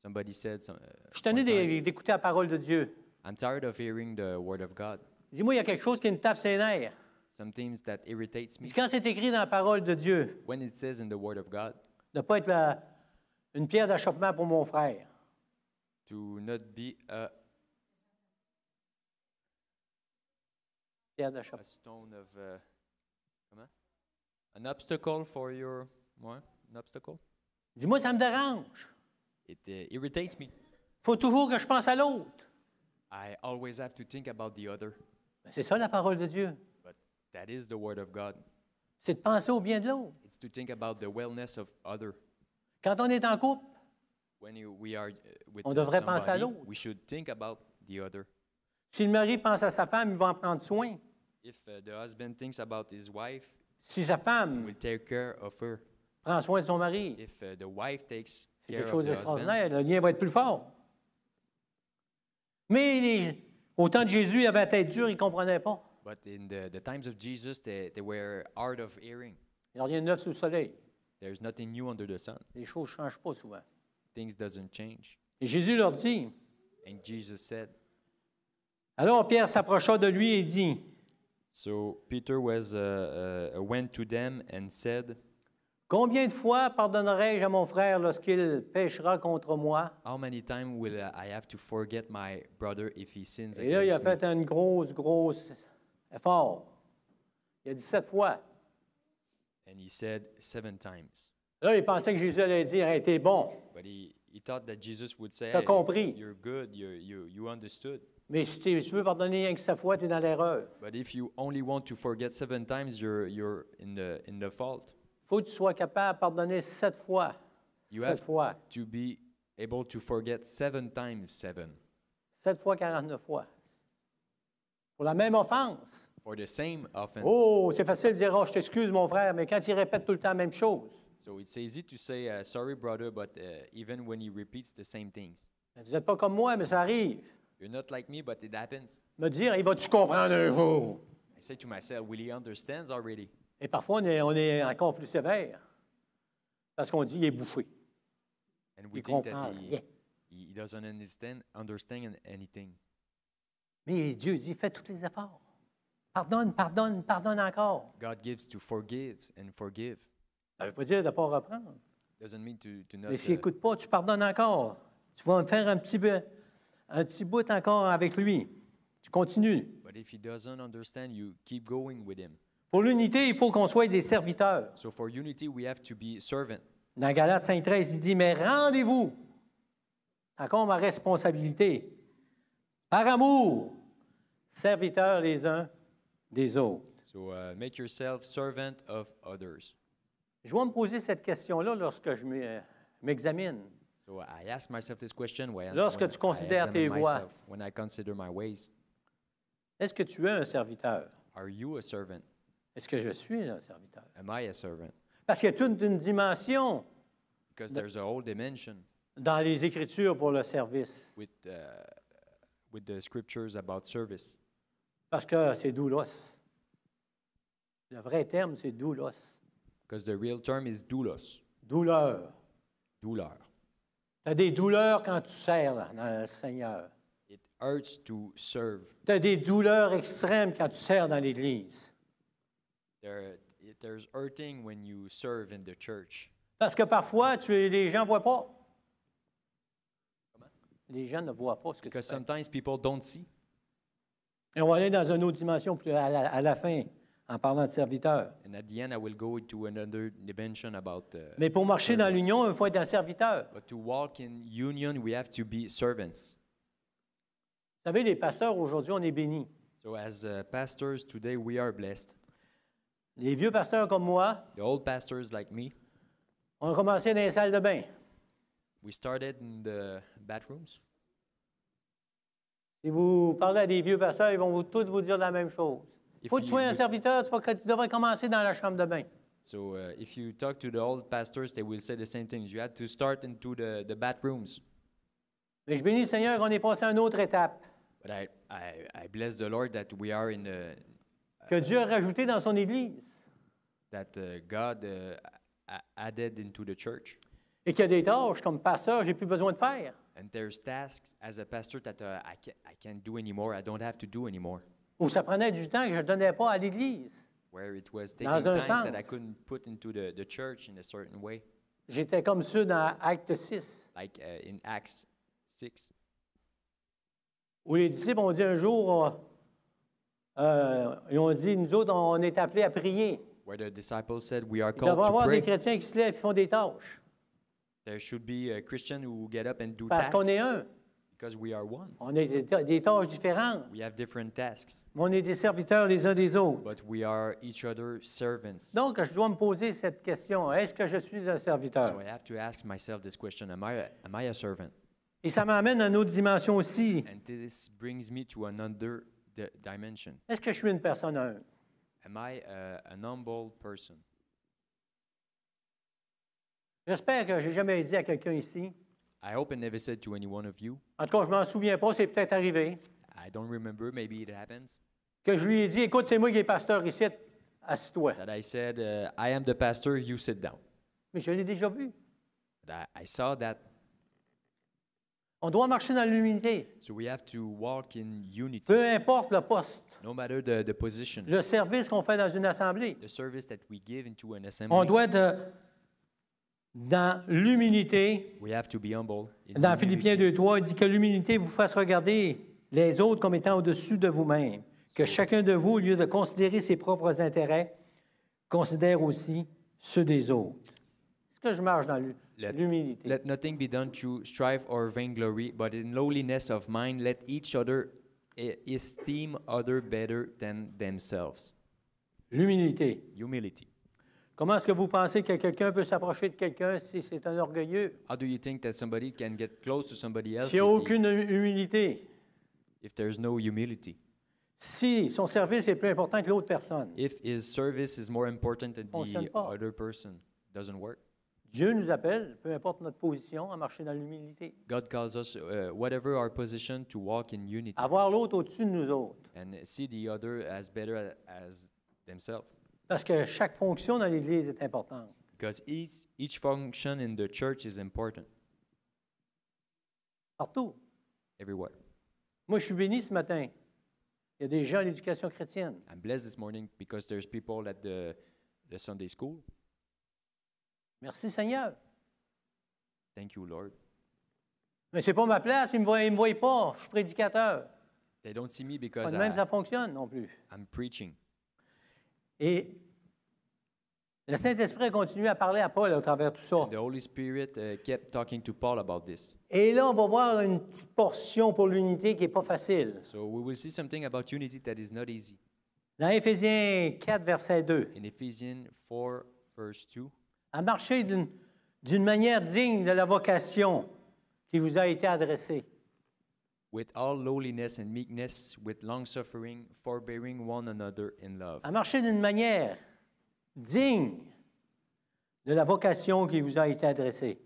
Somebody said, Je suis tanné one time, d'écouter la parole de Dieu. I'm tired of hearing the word of God. Dis-moi, il y a quelque chose qui me tape ses nerfs. Some things that irritates me. Puis quand c'est écrit dans la parole de Dieu, When it says in the word of God, de ne pas être une pierre d'achoppement pour mon frère. to not be Pierre a d'achoppement. stone of, comment? An obstacle for your, what? An obstacle? Dis-moi, ça me dérange. It irritates me. Il faut toujours que je pense à l'autre. I always have to think about the other. Ben, c'est ça la parole de Dieu. But that is the word of God. C'est de penser au bien de l'autre. It's to think about the wellness of other. Quand on est en couple, When we are with On devrait penser à somebody, l'autre. we should think about the other. si le mari pense à sa femme, il va en prendre soin. If the husband thinks about his wife, Si sa he femme will take care of her. prend soin de son mari, If the wife takes c'est care quelque of chose the husband, d'extraordinaire. Le lien va être plus fort. Mais au temps de Jésus, il avait la tête dure, il ne comprenait pas. but in the times of Jesus, they were hard of hearing. Il n'y a rien de neuf sous le soleil. There's nothing new under the sun. Les choses ne changent pas souvent. Things doesn't change. Et Jésus leur dit, And Jesus said, alors Pierre s'approcha de lui et dit, so Peter went to them and said, combien de fois pardonnerai-je à mon frère lorsqu'il péchera contre moi? how many times will I have to forget my brother if he sins Et là, il a against me? fait un gros effort. Il a dit 7 fois. And he said 7 times. Là, il pensait que Jésus allait dire, hey, t'es bon. But he thought that Jesus would say, T'as hey, compris. you're good, you understood. Mais si tu veux pardonner rien que 7 fois, tu es dans l'erreur. But if you only want to forget 7 times, you're in the fault. Il faut que tu sois capable de pardonner 7 fois. You 7 have fois. to be able to forget 7 times 7. 7 fois 49 fois. Pour la même offense. For the same offense. Oh, c'est facile de dire, oh, je t'excuse, mon frère, mais quand il répète tout le temps la même chose, So it's easy to say, sorry, brother, but even when he repeats the same things. vous n'êtes pas comme moi, mais ça arrive. You're not like me, but it happens. Me dire, il va-tu comprendre un jour? I say to myself, will he understand already? Et parfois, on est encore plus sévère. Parce qu'on dit, il est bouffé. And we Il think comprend that rien. he doesn't understand anything. Mais Dieu dit, fais tous les efforts. Pardonne, pardonne, pardonne encore. God gives to forgive and forgive. Ça ne veut pas dire de ne pas reprendre. Doesn't mean to not. Mais s'il n'écoute pas, tu pardonnes encore. Tu vas faire un petit bout encore avec lui. Tu continues. But if he doesn't understand, you keep going with him. Pour l'unité, il faut qu'on soit des serviteurs. So for unity, we have to be servant. Dans Galates 5,13, il dit, mais rendez-vous. Encore ma responsabilité. Par amour, serviteurs les uns des autres. So make yourself servant of others. Je dois me poser cette question-là lorsque je m'examine. So I ask myself this question Lorsque tu considères tes voies. when I consider my ways. Est-ce que tu es un serviteur? Are you a servant? Est-ce que je suis un serviteur? Am I a servant? Parce qu'il y a toute une dimension Because there's a whole dimension dans les Écritures pour le service. with the scriptures about service. Parce que c'est doulos. Le vrai terme, c'est doulos. Because the real term is doulos, Douleur. doular. Tu as des douleurs quand tu sers dans le Seigneur. It hurts to serve. Tu as des douleurs extrêmes quand tu sers dans l'Église. There's hurting when you serve in the church. Parce que parfois, les gens ne voient pas. Les gens ne voient pas ce que tu Because fais. sometimes people don't see. Et on va aller dans une autre dimension plus à la fin, en parlant de serviteur. And at the end, I will go into another dimension about. Mais pour marcher dans service. l'union, il faut être un serviteur. But to walk in union, we have to be servants. Vous savez, les pasteurs, aujourd'hui, on est bénis. So as pastors today, we are blessed. Les vieux pasteurs comme moi, The old pastors like me, on a commencé dans les salles de bain. we started in the bathrooms. Si vous parlez à des vieux pasteurs, ils vont tous vous dire la même chose. Il faut que tu sois un serviteur, tu devrais commencer dans la chambre de bain. So if you talk to the old pastors, they will say the same things. You had to start into the bathrooms. Mais je bénis le Seigneur qu'on est passé à une autre étape. But I bless the Lord that we are in Que Dieu a rajouté dans son Église. that God added into the church. Et qu'il y a des tâches comme pasteur, j'ai plus besoin de faire. And there's tasks as a pastor that I can't do anymore, I don't have to do anymore. Ou ça prenait du temps que je ne donnais pas à l'Église. Where it was taking Dans un time that I sens. couldn't put into the church in a certain way, J'étais comme ceux dans Acte 6, like in Acts 6, où les disciples ont dit un jour, ils ont dit, nous autres, on est appelés à prier. where the disciples said, we are Il called devrait y to avoir des pray. chrétiens qui se lèvent et font des tâches, There should be a Christian who get up and do parce qu'on est tasks un. because we are one. On a des tâches différentes, We have different tasks, mais on est des serviteurs les uns des autres. but we are each other's servants. Donc, je dois me poser cette question, est-ce que je suis un serviteur? So I have to ask myself this question, am I a servant? Et ça m'amène à une autre dimension aussi. And this brings me to another dimension. Est-ce que je suis une personne humble? Am I an humble person? J'espère que je n'ai jamais dit à quelqu'un ici. I hope I never said to any one of you, En tout cas, je ne m'en souviens pas, c'est peut-être arrivé, I don't remember, maybe it happens, que je lui ai dit, écoute, c'est moi qui est pasteur ici, assis-toi. that I said, I am the pastor, you sit down. Mais je l'ai déjà vu. But I saw that. On doit marcher dans l'humilité. So we have to walk in unity, Peu importe le poste, no matter the position, le service qu'on fait dans une assemblée. the service that we give into an On assembly. doit être dans l'humilité. We have to be humble. In Dans Philippiens humility. 2.3, il dit que l'humilité vous fasse regarder les autres comme étant au-dessus de vous-même. Que chacun de vous, au lieu de considérer ses propres intérêts, considère aussi ceux des autres. Est-ce que je marche dans l'humilité? Let nothing be done through strife or vainglory, but in lowliness of mind, let each other esteem other better than themselves. L'humilité. Humility. Comment est-ce que vous pensez que quelqu'un peut s'approcher de quelqu'un si c'est un orgueilleux? How do you think that somebody can get close to somebody else S'il n'y a aucune humilité, if there's no humility? si son service est plus important que l'autre personne, If his service is more important than Fonctionne the pas. other person, doesn't work. Dieu nous appelle, peu importe notre position, à marcher dans l'humilité. God calls us, whatever our position, to walk in unity À voir l'autre au-dessus de nous autres. and see the other as better as themselves. Parce que chaque fonction dans l'Église est importante. Because each function in the church is important Partout. everywhere. Moi, je suis béni ce matin. Il y a des gens à l'éducation chrétienne. I'm blessed this morning because there's people at the Sunday school. Merci Seigneur. Thank you, Lord. Mais ce n'est pas ma place, ils ne me voient pas. Je suis prédicateur. They don't see me Pas because de même ça fonctionne non plus. I'm preaching. Et le Saint-Esprit a continué à parler à Paul au travers de tout ça. The Holy Spirit kept talking to Paul about this. Et là, on va voir une petite portion pour l'unité qui n'est pas facile. So we will see something about unity that is not easy. Dans Éphésiens 4, verset 2, In Ephesians 4, verse 2, à marcher d'une manière digne de la vocation qui vous a été adressée. with all lowliness and meekness, with long-suffering, forbearing one another in love. À marcher d'une manière digne de la vocation qui vous a été adressée.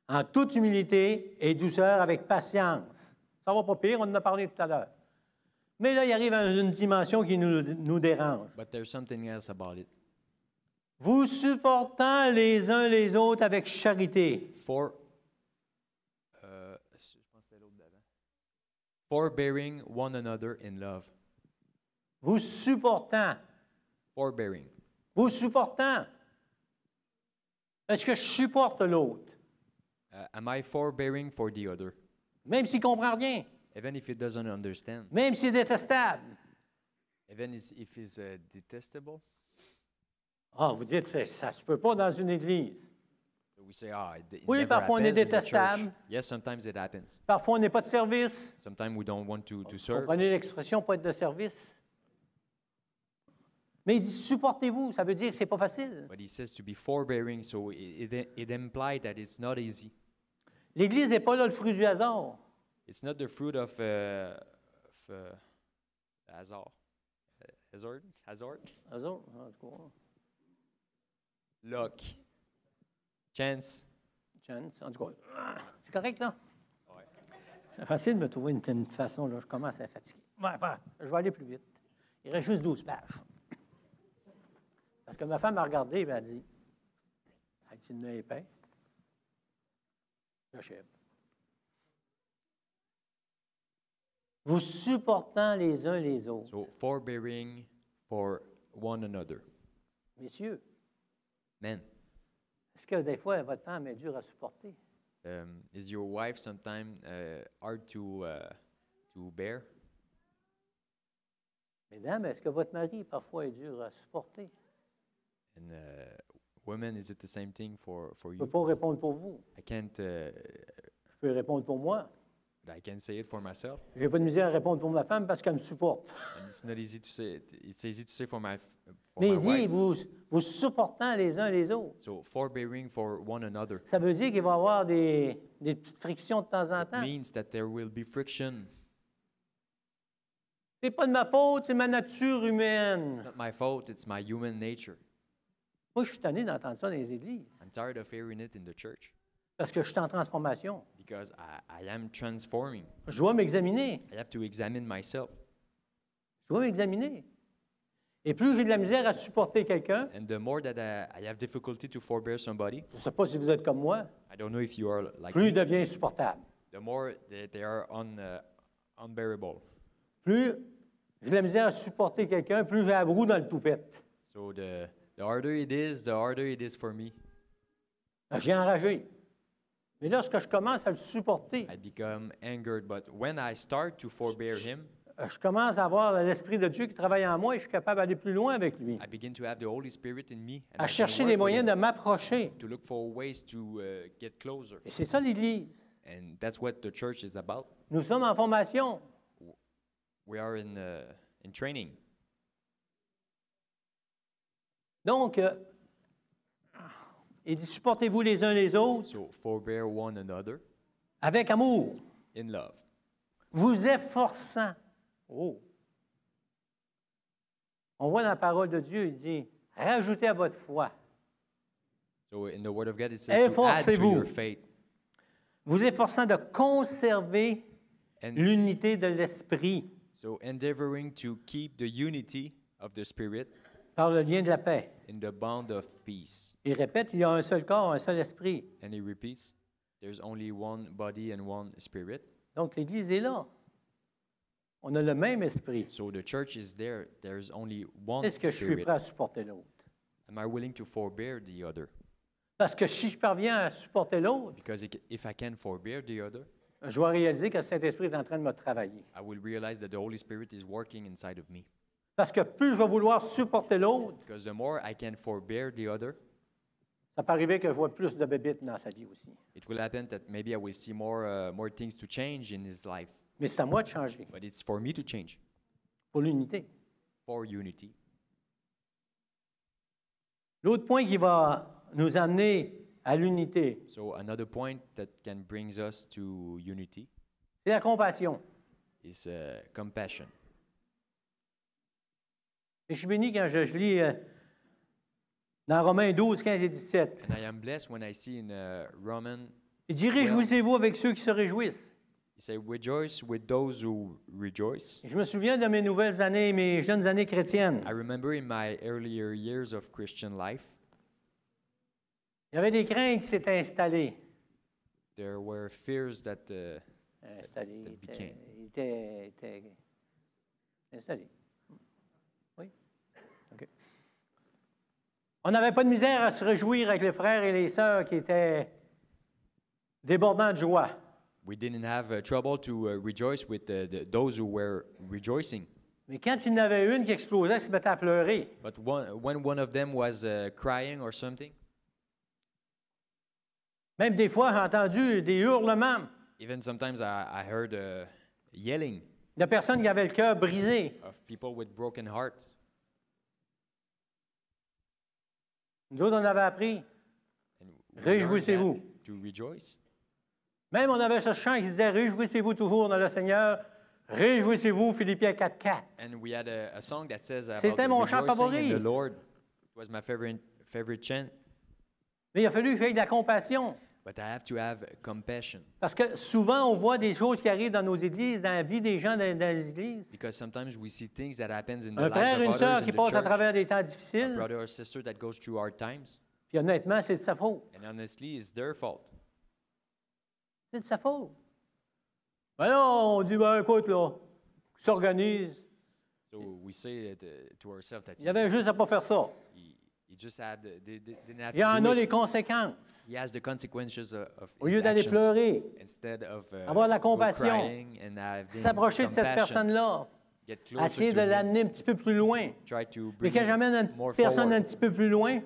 En toute humilité et douceur, avec patience. Ça va pas pire, on en a parlé tout à l'heure. Mais là, il arrive à une dimension qui nous dérange. But there's something else about it. Vous supportant les uns les autres avec charité. Forbearing one another in love. Vous supportant. Forbearing. Vous supportant. Est-ce que je supporte l'autre? Am I forbearing for the other? Même s'il ne comprend rien. Even if he doesn't understand. Même s'il est détestable. Even if he's detestable. Ah, vous dites, ça ne se peut pas dans une église. We say, it Oui, never parfois on est happens in the church. détestable. Yes, sometimes it happens. Parfois, on n'est pas de service. Sometimes we don't want to serve. Comprenez l'expression, pas être de service. Mais il dit, supportez-vous. Ça veut dire que ce n'est pas facile. But he says to be forbearing, so it implies that it's not easy. L'Église n'est pas là le fruit du hasard. It's not the fruit of hazard. Hazard? Hasard, en tout cas. Luck. Chance. Chance, en tout cas. C'est correct, là? Oui. C'est facile de me trouver une façon, là. Je commence à être fatigué. Je vais aller plus vite. Il reste juste 12 pages. Parce que ma femme m'a regardé et elle a dit, tu n'as épais. J'achève. Vous supportant les uns les autres. So forbearing for one another. Messieurs, Men, est-ce que des fois votre femme est dure à supporter? is your wife sometimes hard to bear? Mesdames, est-ce que votre mari parfois est dur à supporter? And women, is it the same thing for Je ne you? peux pas répondre pour vous. I can't Je peux répondre pour moi. I can say it for myself. Je n'ai pas de misère à répondre pour ma femme parce qu'elle me supporte. And it's not easy to say. It's easy to say for my Mais il dit, wife. vous supportant les uns les autres. So forbearing for one another Ça veut dire qu'il va y avoir des petites frictions de temps en temps. means that there will be friction. C'est pas de ma faute, c'est ma nature It's humaine. not my fault. It's my human nature. Moi, je suis tanné d'entendre ça dans les églises I'm tired of hearing it in the church parce que je suis en transformation. because I am transforming. Je dois m'examiner. I have to examine myself. Je dois m'examiner. Et plus j'ai de la misère à supporter quelqu'un, And the more that I have difficulty to forbear somebody, je ne sais pas si vous êtes comme moi, I don't know if you are like plus il me, devient insupportable. the more they are unbearable. Plus j'ai de la misère à supporter quelqu'un, plus j'ai la broue dans le toupette. So the harder it is for me. J'ai enragé. Mais lorsque je commence à le supporter, I become angered. But when I start to forbear him, je commence à avoir l'Esprit de Dieu qui travaille en moi et je suis capable d'aller plus loin avec lui, I begin to have the Holy Spirit in me, and à I can chercher work les with moyens him de m'approcher. to look for ways to get closer. Et c'est ça l'Église. And that's what the church is about. Nous sommes en formation. We are in training. Donc, il dit, supportez-vous les uns les autres So forbear one another avec amour, in love. vous efforçant. Oh! On voit dans la parole de Dieu, il dit, rajoutez à votre foi. So in the Word of God, it says to add to Efforcez-vous. your faith Vous efforçant de conserver and l'unité de l'esprit so endeavoring to keep the unity of the Spirit par le lien de la paix. in the bond of peace. Il répète, il y a un seul corps, un seul esprit. And he repeats, there's only one body and one spirit. Donc, l'Église est là. On a le même esprit. So the church is there. There's only one Est-ce que je suis spirit. prêt à supporter l'autre? Am I willing to forbear the other? Parce que si je parviens à supporter l'autre, Because if I can forbear the other, je vais réaliser que le Saint-Esprit est en train de me travailler. I will realize that the Holy Spirit is working inside of me. Parce que plus je vais vouloir supporter l'autre, Because the more I can forbear the other, ça peut arriver que je vois plus de bébites dans sa vie aussi. it will happen that maybe I will see more things to change in his life. Mais c'est à moi de changer But it's for me to change, pour l'unité. for unity. L'autre point qui va nous amener à l'unité, So another point that can bring us to unity c'est la compassion. is compassion. Et je suis béni quand je lis dans Romains 12, 15 et 17. And I am blessed when I see in Roman, Il dit, réjouissez-vous avec ceux qui se réjouissent. he say, rejoice with those who rejoice. Et je me souviens de mes nouvelles années, mes jeunes années chrétiennes. I remember in my earlier years of Christian life, Il y avait des craintes qui s'étaient installées. there were fears that Installées. that became. Il était installé. Oui? OK. On n'avait pas de misère à se réjouir avec les frères et les sœurs qui étaient débordants de joie. we didn't have trouble to rejoice with those who were rejoicing. Mais quand il y en avait une qui explosait, elle se mettait à pleurer. But when one of them was crying or something, Même des fois, j'ai entendu des hurlements even sometimes I heard yelling de personnes qui avaient le cœur brisé. of people with broken hearts. Nous autres, on avait appris. And we learned Réjouissez-vous. that to rejoice. Même on avait ce chant qui disait « Réjouissez-vous toujours dans le Seigneur. Réjouissez-vous, Philippiens 4.4. » And we had a song that says about C'était mon chant rejoicing favori. in the Lord. It was my favorite chant. Mais il a fallu que j'aie de la compassion. But I have to have compassion Parce que souvent, on voit des choses qui arrivent dans nos églises, dans la vie des gens dans les églises. because sometimes we see things that happens in the Un lives frère, of une others sœur in qui the passent à church. travers des temps A difficiles. brother or sister that goes through hard times, Puis honnêtement, c'est de sa faute. and honestly, it's their fault. C'est de sa faute. Ben non, on dit, ben écoute, là, il s'organise. So we say to ourselves that Il avait juste à pas faire ça. he just had didn't have Il y en to a do les it. conséquences. He has the consequences of Au his lieu d'aller actions pleurer, instead of avoir de la compassion, crying and having s'approcher de cette compassion. personne-là, Get closer essayer to de him. l'amener un petit peu plus loin. Try to Et bring quand him j'amène une more personne un forward. petit peu plus loin,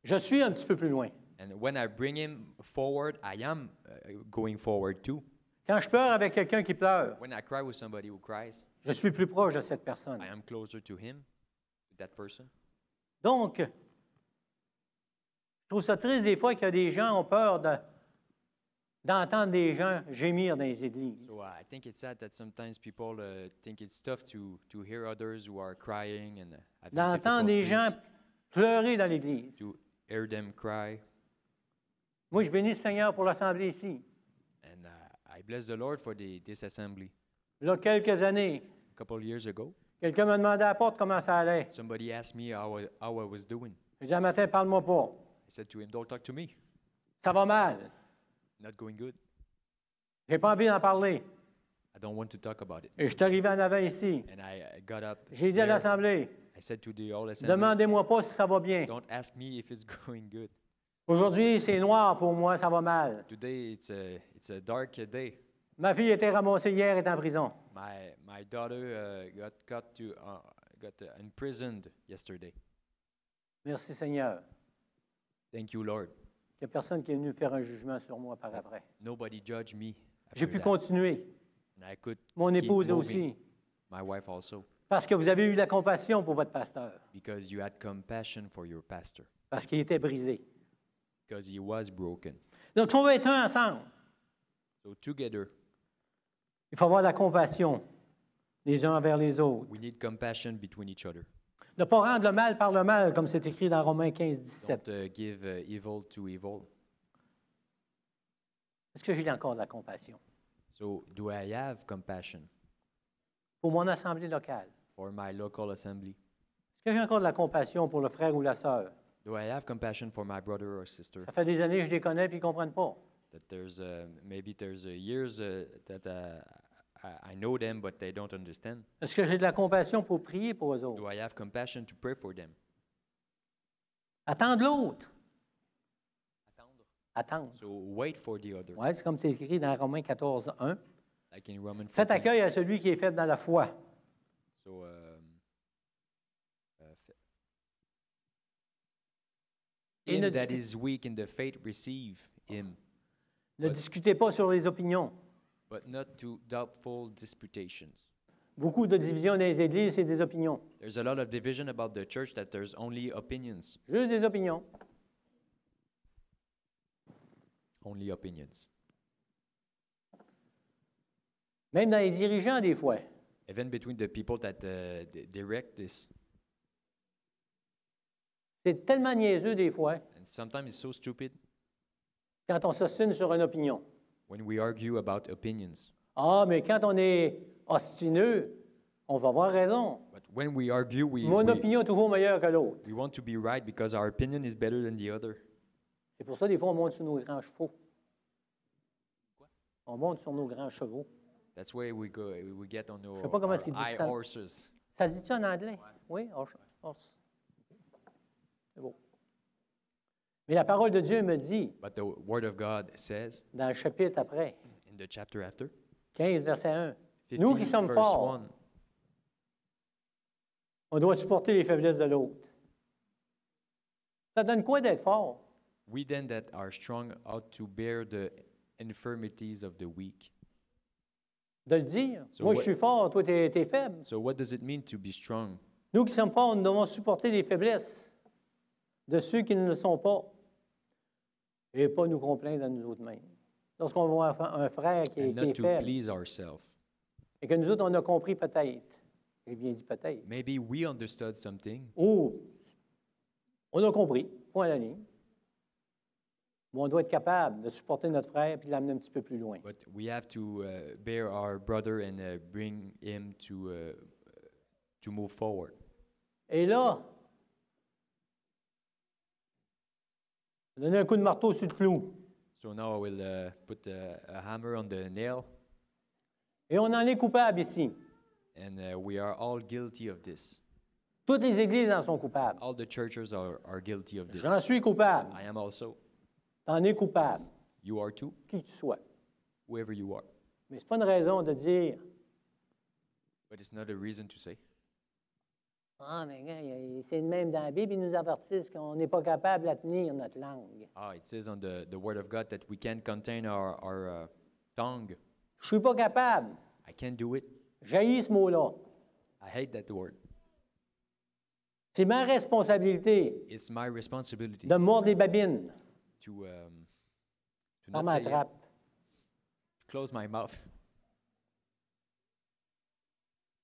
je suis un petit peu plus loin. And when I bring him forward, I am going forward too. Quand je pleure avec quelqu'un qui pleure, When I cry with somebody who cries, je suis plus proche de cette personne. I am closer to him, to that person. Donc, je trouve ça triste des fois que des gens ont peur d'entendre des gens gémir dans les églises. So I think it's sad that sometimes people think it's tough to hear others who are crying and having D'entendre des gens difficulties, pleurer dans l'Église. to hear them cry. Moi, je bénis le Seigneur pour l'Assemblée ici. And I bless the Lord for this assembly. Il y a quelques années, A couple years ago, quelqu'un m'a demandé à la porte comment ça allait. somebody asked me how I was doing. J'ai dit, un matin, parle-moi pas. I said to him, "Don't talk to me. Ça va mal. Not going good. J'ai pas envie d'en parler. I don't want to talk about it." Et je suis arrivé en avant ici. And I got up. J'ai dit à there. l'Assemblée, I said to the whole assembly, demandez-moi pas si ça va bien. "Don't ask me if it's going good. Aujourd'hui, c'est noir pour moi, ça va mal. Today it's a dark day. Ma fille a été ramassée hier, elle est en prison. My daughter got imprisoned yesterday. Merci Seigneur. Thank you, Lord. Il n'y a personne qui est venu faire un jugement sur moi par après. Nobody judged me. J'ai after pu that. continuer. And I could Mon keep épouse moving. aussi. My wife also, Parce que vous avez eu la compassion pour votre pasteur. because you had compassion for your pastor, Parce qu'il était brisé. because he was broken. Donc, on veut être un ensemble. So together, Il faut avoir la compassion les uns envers les autres. we need compassion between each other. Ne pas rendre le mal par le mal, comme c'est écrit dans Romains 15, 17. Don't give evil to evil. Est-ce que j'ai encore de la compassion? So do I have compassion Pour mon assemblée locale. for my local assembly? Est-ce que j'ai encore de la compassion pour le frère ou la sœur? Do I have compassion for my brother or sister? Ça fait des années que je les connais et ils ne comprennent pas. That there's maybe there's years that I know them, but they don't understand. Est-ce que j'ai de la compassion pour prier pour eux autres? Do I have compassion to pray for them? Attendre l'autre. Attendre. So wait for the other, Oui, c'est comme c'est écrit dans Romains 14, 1. like in Romans Faites 14. accueil à celui qui est faible dans la foi. So Et him ne that discute- is weak in the faith, receive him, Ne discutez pas sur les opinions. but not to doubtful disputations. Beaucoup de divisions dans les églises, c'est des opinions. There's a lot of division about the church that there's only opinions, Juste des opinions. only opinions. Même dans les dirigeants, des fois. Even between the people that direct this. C'est tellement niaiseux, des fois, And sometimes it's so stupid quand on s'ostine sur une opinion. when we argue about opinions. Ah, mais quand on est ostineux, on va avoir raison. But when we argue, Mon opinion est toujours meilleure que l'autre. we want to be right because our opinion is better than the other. C'est pour ça, des fois, on monte sur nos grands chevaux. On monte sur nos grands chevaux. That's why we get on sais pas comment our est-ce qu'ils disent high ça. horses. Ça se dit-tu en anglais? Oui, horse. C'est beau. Mais la parole de Dieu me dit, But the word of God says dans le chapitre après, in the chapter after, 15, verset 1, 15 nous qui sommes verse forts, 1, on doit supporter les faiblesses de l'autre. Ça donne quoi d'être fort? we then that are strong ought to bear the infirmities of the weak. De le dire. So Moi, je what- suis fort, toi, tu es faible. So what does it mean to be strong? Nous qui sommes forts, nous devons supporter les faiblesses de ceux qui ne le sont pas et pas nous complaindre à nous autres mêmes. Lorsqu'on voit un frère qui And est not to faible please ourselves. et que nous autres, on a compris peut-être, j'ai bien dit peut-être, Maybe we understood something, ou on a compris, point à la ligne, mais on doit être capable de supporter notre frère et de l'amener un petit peu plus loin. but we have to bear our brother and bring him to move forward. Et là, donner un coup de marteau sur le clou. So now I will put a hammer on the nail, Et on en est coupable ici. and we are all guilty of this. Toutes les églises en sont coupables. All the churches are guilty of this. J'en suis coupable. I am also. T'en es coupable. You are too, Qui que tu sois. whoever you are. Mais ce n'est pas une raison de dire But it's not a reason to say, ah, mais gars, c'est le même dans la Bible, ils nous avertissent qu'on n'est pas capable de tenir notre langue. it says on the Word of God that we can't contain our tongue. Je suis pas capable. I can't do it. J'haïs ce mot-là. I hate that word. C'est ma responsabilité It's my responsibility de mordre les babines to par not ma say it, trappe. to close my mouth.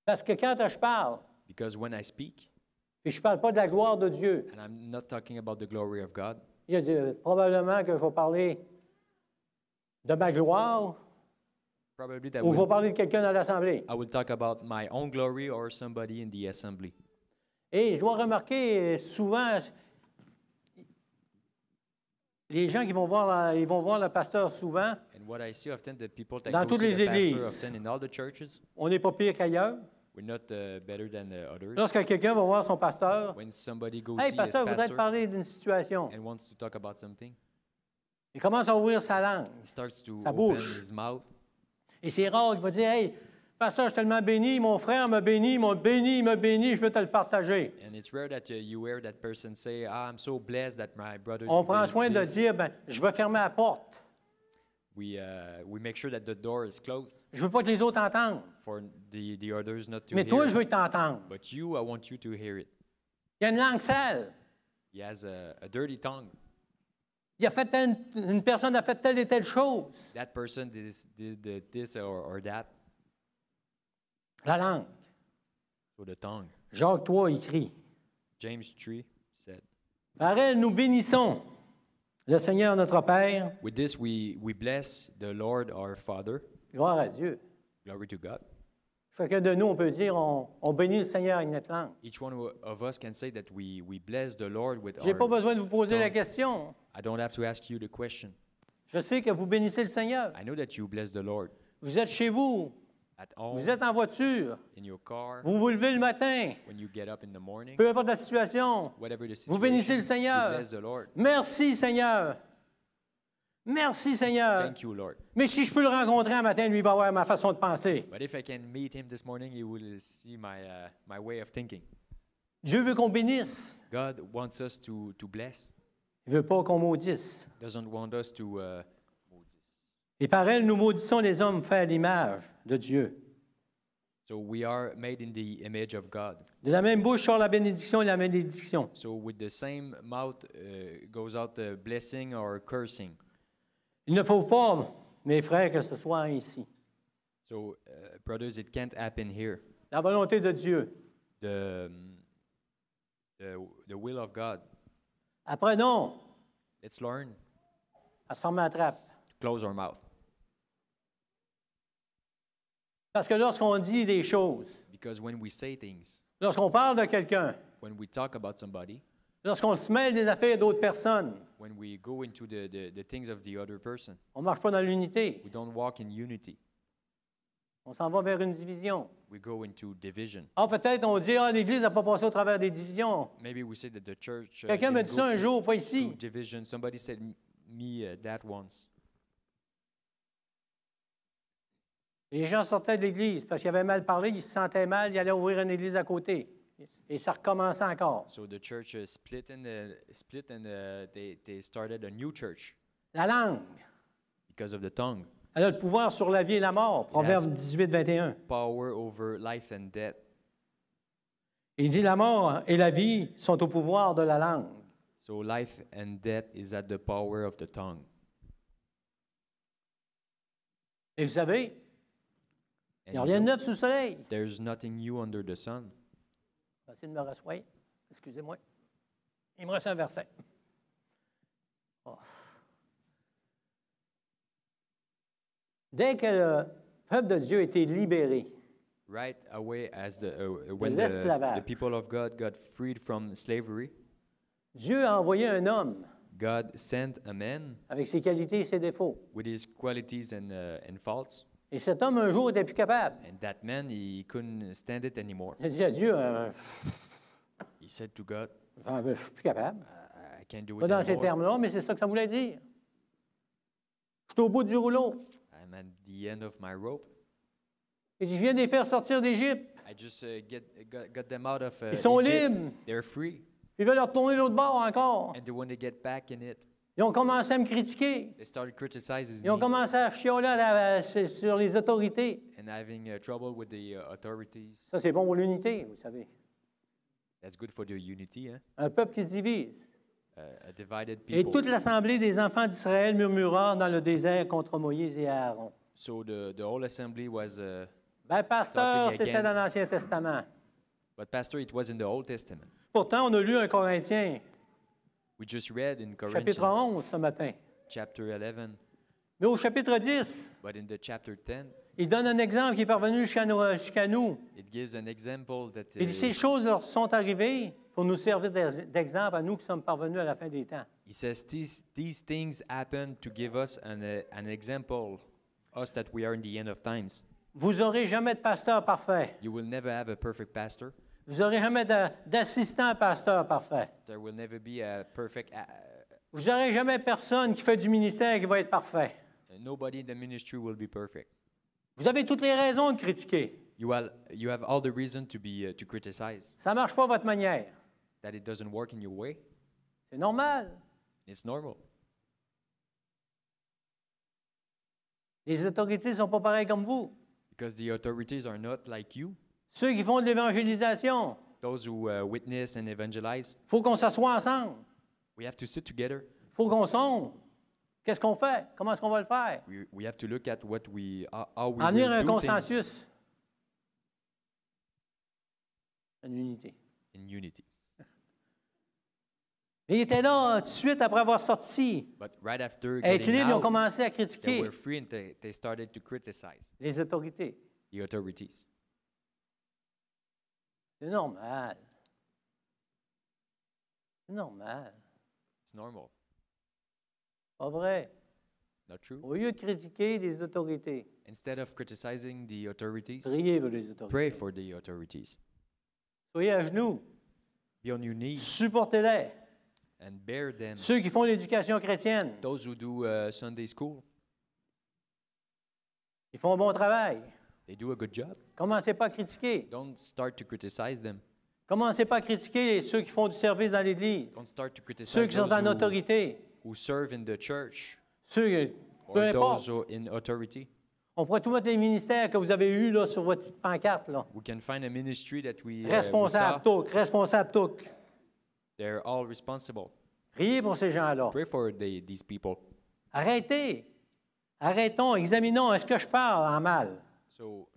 Parce que quand je parle, Because when I speak, puis je ne parle pas de la gloire de Dieu, and I'm not talking about the glory of God, il y a probablement que je vais parler de ma gloire probably that ou je vais parler de quelqu'un dans l'Assemblée. I will talk about my own glory or somebody in the assembly. Et je dois remarquer souvent, les gens qui vont voir, ils vont voir le pasteur souvent, And what I see often, the people that dans go toutes see les the pastor églises. often in all the churches, on n'est pas pire qu'ailleurs. we're not better than the others. Lorsque quelqu'un va voir son pasteur, When somebody goes hey, see his pasteur, je voudrais te pastor parler d'une situation. and wants to talk about something, Il commence à ouvrir sa langue. he starts to Sa open bouche. his mouth. Et c'est rare qu'il va dire, hey, pasteur, je suis tellement béni, mon frère m'a béni, il m'a béni, je veux te le partager. And it's rare that you hear that person say, I'm so blessed that my brother On did prend soin de this." dire, ben, je vais fermer la porte. We make sure that the door is closed Je veux pas que les autres entendent. for the others not to Mais toi, hear. je veux t'entendre. But you, I want you to hear it. Il y a une langue sale. He has a dirty tongue. Il a fait une personne a fait telle et telle chose. That person did this or that. La langue. So the tongue. Jacques 3 écrit. James 3 said, Par elle, nous bénissons le Seigneur notre Père. with this we bless the Lord our Father. Gloire à Dieu. Glory to God. Chacun de nous, on peut dire, on bénit le Seigneur avec notre langue. Each one of us can say that we bless the Lord with Je n'ai pas our... besoin de vous poser la tongue. question. I don't have to ask you the question. Je sais que vous bénissez le Seigneur. I know that you bless the Lord Vous êtes chez vous. at home, Vous êtes en voiture. in your car, Vous vous levez le matin. when you get up in the morning, Peu importe la situation. whatever the Vous situation, bénissez le you Seigneur. bless the Lord. Merci, Seigneur. Merci, Seigneur. Thank you, Lord. Mais si je peux le rencontrer un matin, lui, il va voir ma façon de penser. But if I can meet him this morning, he will see my way of thinking. Dieu veut qu'on bénisse. God wants us to bless. Il ne veut pas qu'on maudisse. Doesn't want us to Et par elle, nous maudissons les hommes faits à l'image de Dieu. So we are made in the image of God. De la même bouche sort la bénédiction et la malédiction. So with the same mouth goes out the blessing or cursing. Il ne faut pas, mes frères, que ce soit ainsi. So brothers, it can't happen here. La volonté de Dieu. The will of God. Apprenons Let's learn à se former la trappe. to close our mouth. Parce que lorsqu'on dit des choses, Because when we say things, lorsqu'on parle de quelqu'un, when we talk about somebody, lorsqu'on se mêle des affaires d'autres personnes, when we go into the things of the other person, on ne marche pas dans l'unité. we don't walk in unity. On s'en va vers une division. We go into division. Ah, peut-être on dit, ah, l'Église n'a pas passé au travers des divisions. Maybe we say that the church Quelqu'un m'a didn't dit go ça un through- jour, pas through ici. division. Somebody said me that once. Les gens sortaient de l'Église parce qu'ils avaient mal parlé, ils se sentaient mal, ils allaient ouvrir une Église à côté. Et ça recommençait encore. So the church split and they started a new church La langue, because of the tongue. elle a le pouvoir sur la vie et la mort. Proverbe Yes. 18, 21. Power over life and death. Il dit, la mort et la vie sont au pouvoir de la langue. So life and death is at the power of the tongue. Et vous savez, il n'y a And rien de you know, neuf sous le soleil. there's nothing new under the sun. Je vais essayer de me rasseoir. Excusez-moi. Il me reste un verset. Oh. Dès que le peuple de Dieu a été libéré, Right away as when l'esclavage. the people of God got freed from slavery, Dieu a envoyé un homme God sent a man avec ses qualités et ses défauts. with his qualities and faults, Et cet homme, un jour, n'était plus capable. and that man, he couldn't stand it anymore. Il a dit à Dieu, He said to God, je suis plus capable. I can't do Pas it dans ces anymore. termes-là, mais c'est ça que ça voulait dire. Je suis au bout du rouleau. I'm at the end of my rope. Il dit, je viens de les faire sortir d'Égypte. I just got them out of Ils sont Egypt. libres. They're free, Puis ils veulent leur retourner de l'autre bord encore. and they want to get back in it. Ils ont commencé à me critiquer. They started criticizing Ils ont me commencé à chialer sur les autorités. and having trouble with the authorities. Ça, c'est bon pour l'unité, vous savez. That's good for the unity, hein? Un peuple qui se divise. A divided Et people. toute l'assemblée des enfants d'Israël murmura dans le désert contre Moïse et Aaron. So the whole assembly was, Ben, pasteur, Talking c'était dans against. l'Ancien Testament. but Pastor, it was in the Old Testament. Pourtant, on a lu un Corinthien, We just read in chapitre Corinthians 11 ce matin. chapter 11, Mais au chapitre 10, but in the chapter 10, il donne un exemple qui est parvenu jusqu'à nous. it gives an example that Il dit, ces choses leur sont arrivées pour nous servir d'exemple à nous qui sommes parvenus à la fin des temps. he says these things happen to give us an example, us that we are in the end of times. Vous n'aurez jamais de pasteur parfait. You will never have a perfect pastor. Vous n'aurez jamais d'assistant pasteur parfait. There will never be a perfect. Vous n'aurez jamais personne qui fait du ministère qui va être parfait. Nobody in the ministry will be perfect. Vous avez toutes les raisons de critiquer. You have all the reason to criticize Ça ne marche pas à votre manière. that it doesn't work in your way. C'est normal. It's normal. Les autorités ne sont pas pareilles comme vous. Because the authorities are not like you. Ceux qui font de l'évangélisation, Those who witness and evangelize, il faut qu'on s'assoie ensemble. we have to sit together. Il faut qu'on sonde. Qu'est-ce qu'on fait? Comment est-ce qu'on va le faire? We have to look at what how we En venir à un will do consensus. Une unité. things in unity. Mais ils étaient là tout de suite après avoir sorti. But right after Avec getting libre, ils ont out, commencé à they critiquer were free and they started to criticize les autorités. the authorities. C'est normal. C'est normal. It's normal, Pas vrai. not true? Au lieu de critiquer les autorités, Instead of criticizing the authorities, priez pour les autorités. pray for the authorities. Soyez à genoux. Be on your knees Supportez-les. and bear them. Ceux qui font l'éducation chrétienne, Those who do Sunday school, ils font un bon travail. they do a good job. Commencez pas à critiquer. Don't start to criticize them. Commencez pas à critiquer ceux qui font du service dans l'Église, Don't start to criticize ceux qui sont en those autorité, who serve in the church ceux, peu or importe. those who in authority. On pourrait tout mettre les ministères que vous avez eus là, sur votre petite pancarte. Là. We can find a ministry that we Responsable saw. TOC, responsable TOC. They're all responsible. Priez pour ces gens-là. Pray for these people. Arrêtez. Arrêtons, examinons. Est-ce que je parle en mal? So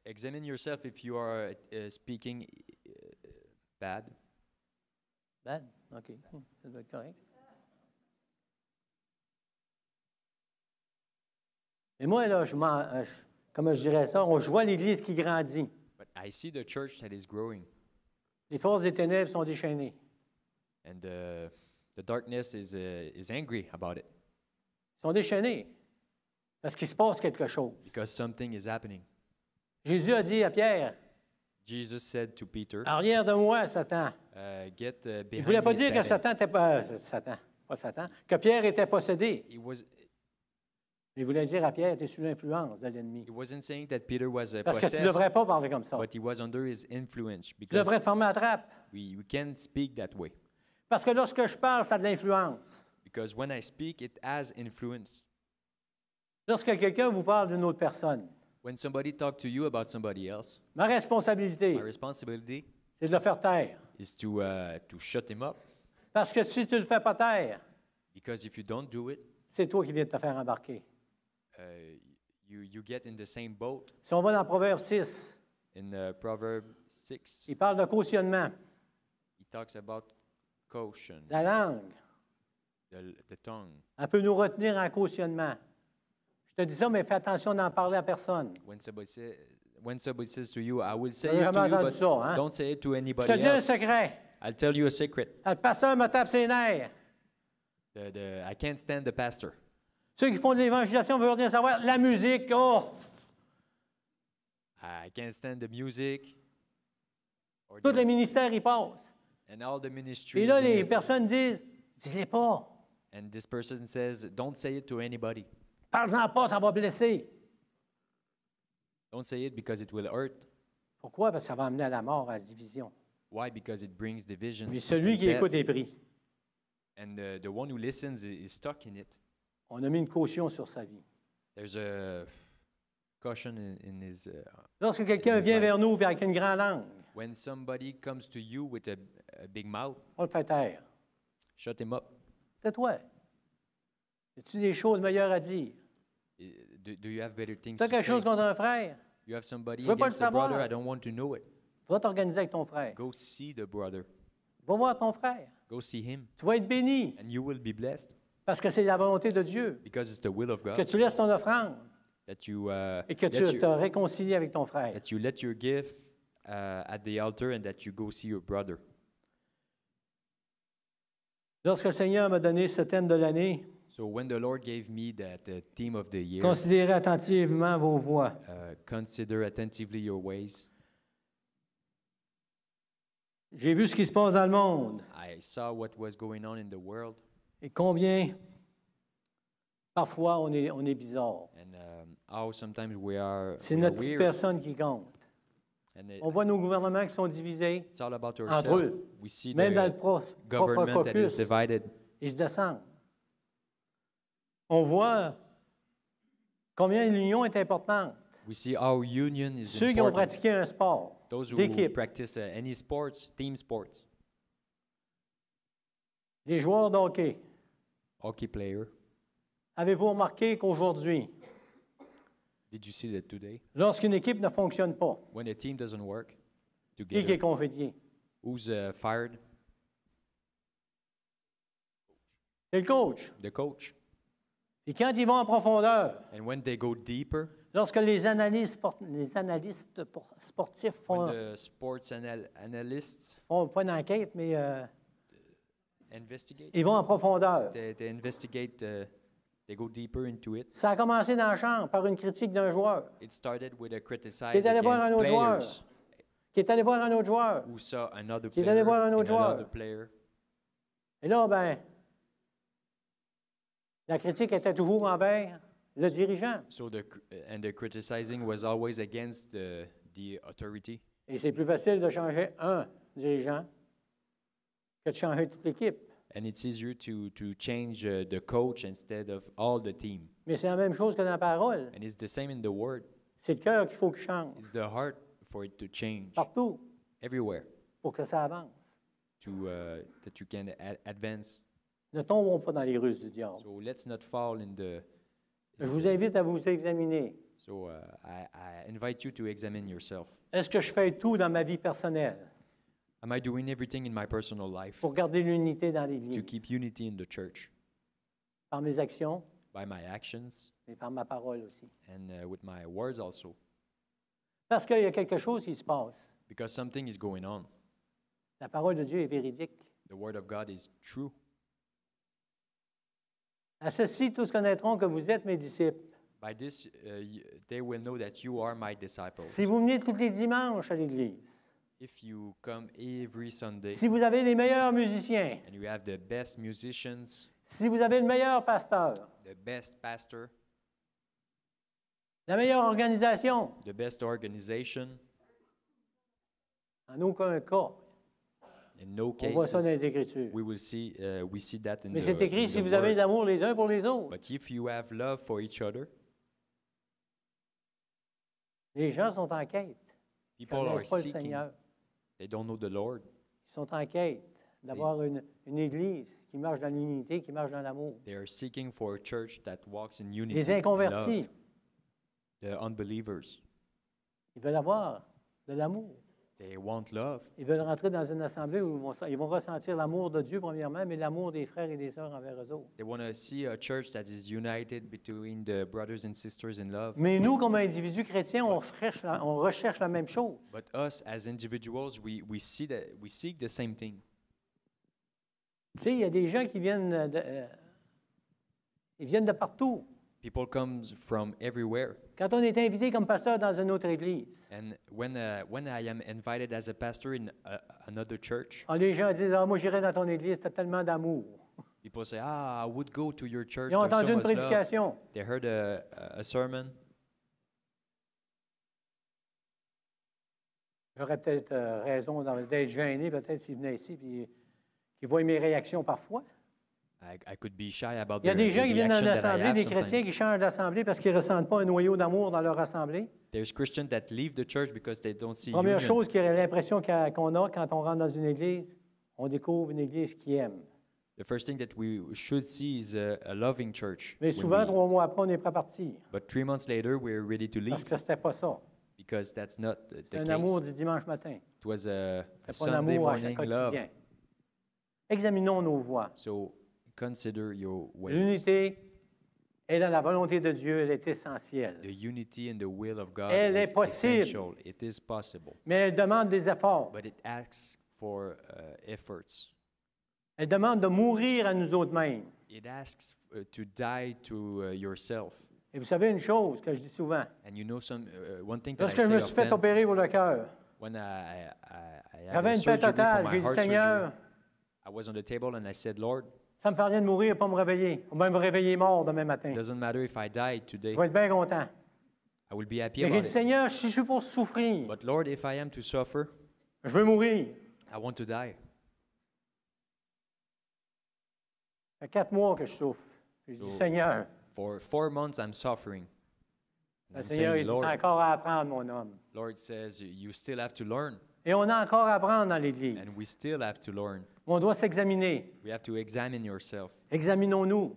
examine yourself if you are speaking bad. Ben, OK. Ça doit être correct. Et moi, là, comment je dirais ça? Je vois l'Église qui grandit. But I see the church that is growing, Les forces des ténèbres sont déchaînées. and the darkness is angry about it Ils sont déchaînés. Parce qu'il se passe quelque chose. because something is happening. Jésus a dit à Pierre, Jesus said to Peter, arrière de moi, Satan. "Get Il ne behind voulait pas me, dire que Satan." Satan n'était pas Satan, que Pierre était possédé. It was. Il voulait dire à Pierre, tu es sous l'influence de l'ennemi. He wasn't saying that Peter was Parce que tu ne possessed, devrais pas parler comme ça. but he was under his influence Tu because devrais te former à trappe. we can't speak that way. Parce que lorsque je parle, ça a de l'influence. Because when I speak, it has influence. Lorsque quelqu'un vous parle d'une autre personne, When somebody talks to you about somebody else, ma responsabilité, my responsibility c'est de le faire taire. is to shut him up. Parce que si tu ne le fais pas taire, Because if you don't do it, c'est toi qui viens de te faire embarquer. you get in the same boat. Si on va dans Proverbe 6, In Proverbs 6, il parle de cautionnement. he talks about caution, La langue, the tongue. elle peut nous retenir en cautionnement. Je te dis ça, mais fais attention d'en parler à personne. When somebody says to you, I will say Vous avez it to jamais you, entendu but ça, hein? don't say it to Je anybody te dis un else. secret. I'll tell you a secret. Le pasteur me tape ses nerfs. I can't stand the pastor. Ceux qui font de l'évangélisation veulent rien savoir. La musique, oh! I can't stand the music. Or Tous les ministères y passent. and all the ministries. Et là, in les it. personnes disent, dis-les pas. And this person says, don't say it to anybody. Parle-en pas, ça va blesser. Don't say it because it will hurt. Pourquoi? Parce que ça va amener à la mort, à la division. Why? Because it brings divisions. Mais celui and qui death. écoute est pris. And the one who listens is stuck in it. On a mis une caution sur sa vie. There's a caution in his. Lorsque quelqu'un His vient life. vers nous avec une grande langue, When somebody comes to you with a big mouth, on le fait taire. shut him up. Tais-toi. As-tu des choses meilleures à dire? Do you have better things Tu as to quelque say? chose contre un frère? You have somebody Je veux pas against le a brother, savoir. I don't want to know it. Va t'organiser avec ton frère. Go see the brother. Va voir ton frère. Go see him. Tu vas être béni And you will be blessed parce que c'est la volonté de Dieu. because it's the will of Que God tu laisses ton offrande that you et que tu te réconcilies avec ton frère. that you let your gift at the altar and that you go see your brother. Lorsque le Seigneur m'a donné ce thème de l'année, So when the Lord gave me that theme of the year, considérez attentivement vos voix. consider attentively your ways. J'ai vu ce qui se passe dans le monde I saw what was going on in the world, et combien parfois on est bizarre. and how sometimes we are C'est we are notre petite weird, personne qui compte. and On voit nos gouvernements qui sont divisés, it's all about entre ourselves. eux. We see Même dans le the propre government that is caucus, divided. ils se descendent. On voit combien l'union est importante. We see our union is Ceux qui ont important. pratiqué un sport Those who d'équipe, practice any sports, team sports, les joueurs de hockey, hockey player. avez-vous remarqué qu'aujourd'hui, Did you see that today? lorsqu'une équipe ne fonctionne pas, When a team doesn't work qui est together, congédié? who's fired? C'est le coach. The coach. Et quand ils vont en profondeur, And when they go deeper, lorsque les analystes sportifs when font the sports analysts pas une enquête, mais investigate, ils vont en profondeur. they investigate, they go deeper into it. Ça a commencé dans la chambre par une critique d'un joueur It started with a criticize qui est allé voir un against autre joueur, players qui est allé voir un autre joueur. who saw another Qui est player allé voir un autre in joueur. another player. Et là, ben, la critique était toujours envers le dirigeant. So the criticizing was always against the authority. Et c'est plus facile de changer un dirigeant que de changer toute l'équipe. And it's easier to change the coach instead of all the team. Mais c'est la même chose que dans la parole. And it's the same in the word. C'est le cœur qu'il faut qu'il change, It's the heart for it to change partout, everywhere pour que ça avance. that you can advance. Ne tombons pas dans les ruses du diable. So let's not fall in the. Je vous invite à vous examiner. So I invite you to examine yourself. Est-ce que je fais tout dans ma vie personnelle Am I doing everything in my personal life pour garder l'unité dans to l'Église? keep unity in the church Par mes actions by my actions et par ma parole aussi. and with my words also? Parce qu'il y a quelque chose qui se passe. Because something is going on. La parole de Dieu est véridique. The word of God is true. À ceci, tous connaîtront que vous êtes mes disciples. By this, they will know that you are my disciples. Si vous venez tous les dimanches à l'Église, If you come every Sunday si vous avez les meilleurs musiciens, and you have the best musicians, si vous avez le meilleur pasteur, the best pastor, la meilleure organisation, the best organization, en aucun cas, in no on voit ça dans cases les Écritures. we see that in Mais the, c'est écrit in si the vous avez de word. l'amour les uns pour les autres. But if you have love for each other, Les gens sont en quête. Ils ne people are connaissent pas le seeking. Seigneur. They don't know the Lord. Ils sont en quête d'avoir une Église qui marche dans l'unité, qui marche dans l'amour. They are seeking for a church that walks in unity. Les and inconvertis, love. The unbelievers, ils veulent avoir de l'amour. they want love. Ils veulent rentrer dans une assemblée où ils vont ressentir l'amour de Dieu, premièrement, mais l'amour des frères et des sœurs envers eux autres. They want to see a church that is united between the brothers and sisters in love. Mais nous, comme individus chrétiens, on recherche la même chose. But us as individuals, we seek the same thing. Tu sais, il y a des gens qui viennent ils viennent de partout. People comes from everywhere. Quand on est invité comme pasteur dans une autre église, And when I am invited as a pastor in another church, les gens disent, moi j'irai dans ton église, tu as tellement d'amour. people say, I would go to your church. Ils ont There's so entendu une much love. prédication. They heard a sermon. J'aurais peut-être raison d'être gêné, peut-être s'ils venaient ici et qu'ils voient mes réactions parfois. I could be shy about Il y a des gens qui viennent dans reaction that I l'assemblée, have des chrétiens sometimes. qui changent d'assemblée parce qu'ils ne ressentent pas un noyau d'amour dans leur assemblée. There's Christians that leave the church because they don't see Première union. chose qu'il y a l'impression qu'on a quand on rentre dans une église, on découvre une église qui aime. The first thing that we should see is a loving church. Mais when souvent, we- 3 mois après, on est prêt à partir. But 3 months later, we're ready to leave Parce que c'était pas ça. because that's not the C'est un case. amour du dimanche matin. It was a C'est pas un Sunday amour à chaque morning quotidien. love. Examinons nos voies. So consider your ways. L'unité est dans la volonté de Dieu, elle est essentielle. The unity and the will of God Elle is est possible. essential. It is possible. Mais elle demande des efforts. But it asks for efforts. Elle demande de mourir à nous autres mêmes. It asks to die to yourself. Et vous savez une chose que je dis souvent. And you know one thing that I Lorsque je say me suis fait often, opérer pour le cœur, when I had j'avais a une paix surgery for totale. my J'ai dit, heart Seigneur, surgery, I was on the table and I said, Lord, ça me fait rien de mourir et pas me réveiller. Ou même me réveiller mort demain matin. it doesn't matter if I die today. Je vais être bien content. I will be happy Mais j'ai about dit, it. Seigneur, si je suis pour souffrir, But Lord, if I am to suffer, je veux mourir. I want to die. Ça fait 4 mois que je souffre. J'ai dit, So, Seigneur, For 4 months, I'm suffering. And le I'm Seigneur, saying, il dit, Lord, t'as encore à apprendre, mon homme. Lord says, you still have to learn, Et on a encore à apprendre dans l'Église. and we still have to learn. On doit s'examiner. We have to examine yourself. Examinons-nous.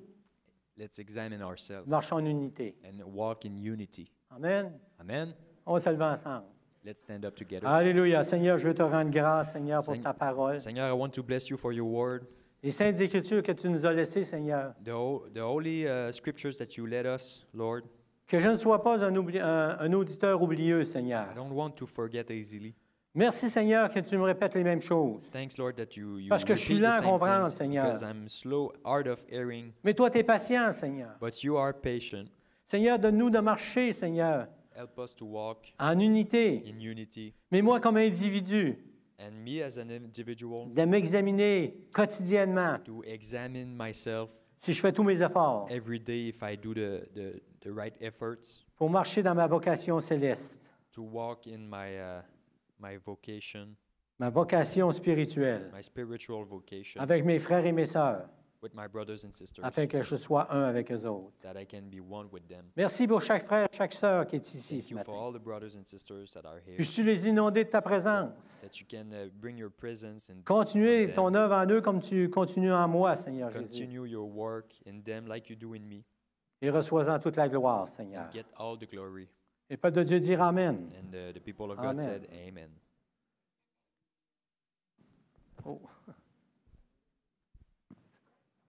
Let's examine ourselves Marchons en unité. and walk in unity. Amen. Amen. On va se lever ensemble. Let's stand up together. Alléluia. Seigneur, je veux te rendre grâce, Seigneur, pour Seigneur- ta parole. Seigneur, I want to bless you for your word, Les saintes écritures que tu nous as laissées, Seigneur. the holy scriptures that you led us, Lord. Que je ne sois pas un auditeur oublieux, Seigneur. I don't want to forget easily. Merci, Seigneur, que tu me répètes les mêmes choses. Thanks, Lord, that you Parce que je suis repeat the lent à same comprendre, things, Seigneur. because I'm slow, hard of hearing, Mais toi, tu es patient, Seigneur. but you are patient. Seigneur, donne-nous de marcher, Seigneur, Help us to walk en unité. in unity. Mais moi, comme individu, And me as an individual, de m'examiner quotidiennement to examine myself si je fais tous mes efforts every day if I do the right efforts pour marcher dans ma vocation céleste, to walk in my vocation, ma vocation spirituelle, my spiritual vocation avec mes frères et mes sœurs, with my brothers and sisters, afin que je sois un avec eux autres. that I can be one with them. Merci pour chaque frère, chaque sœur qui est ici Thank ce you for matin. all the brothers and sisters that are here, Puisses-tu les inonder de ta présence. that you can bring your presence and Continuer on ton them. œuvre en eux comme tu continues en moi, Seigneur Jésus. Continue your work in them like you do in me. Et reçois-en toute la gloire, Seigneur. Get all the glory. Et le peuple de Dieu dire Amen. And the people of Amen. God said, Amen. Oh.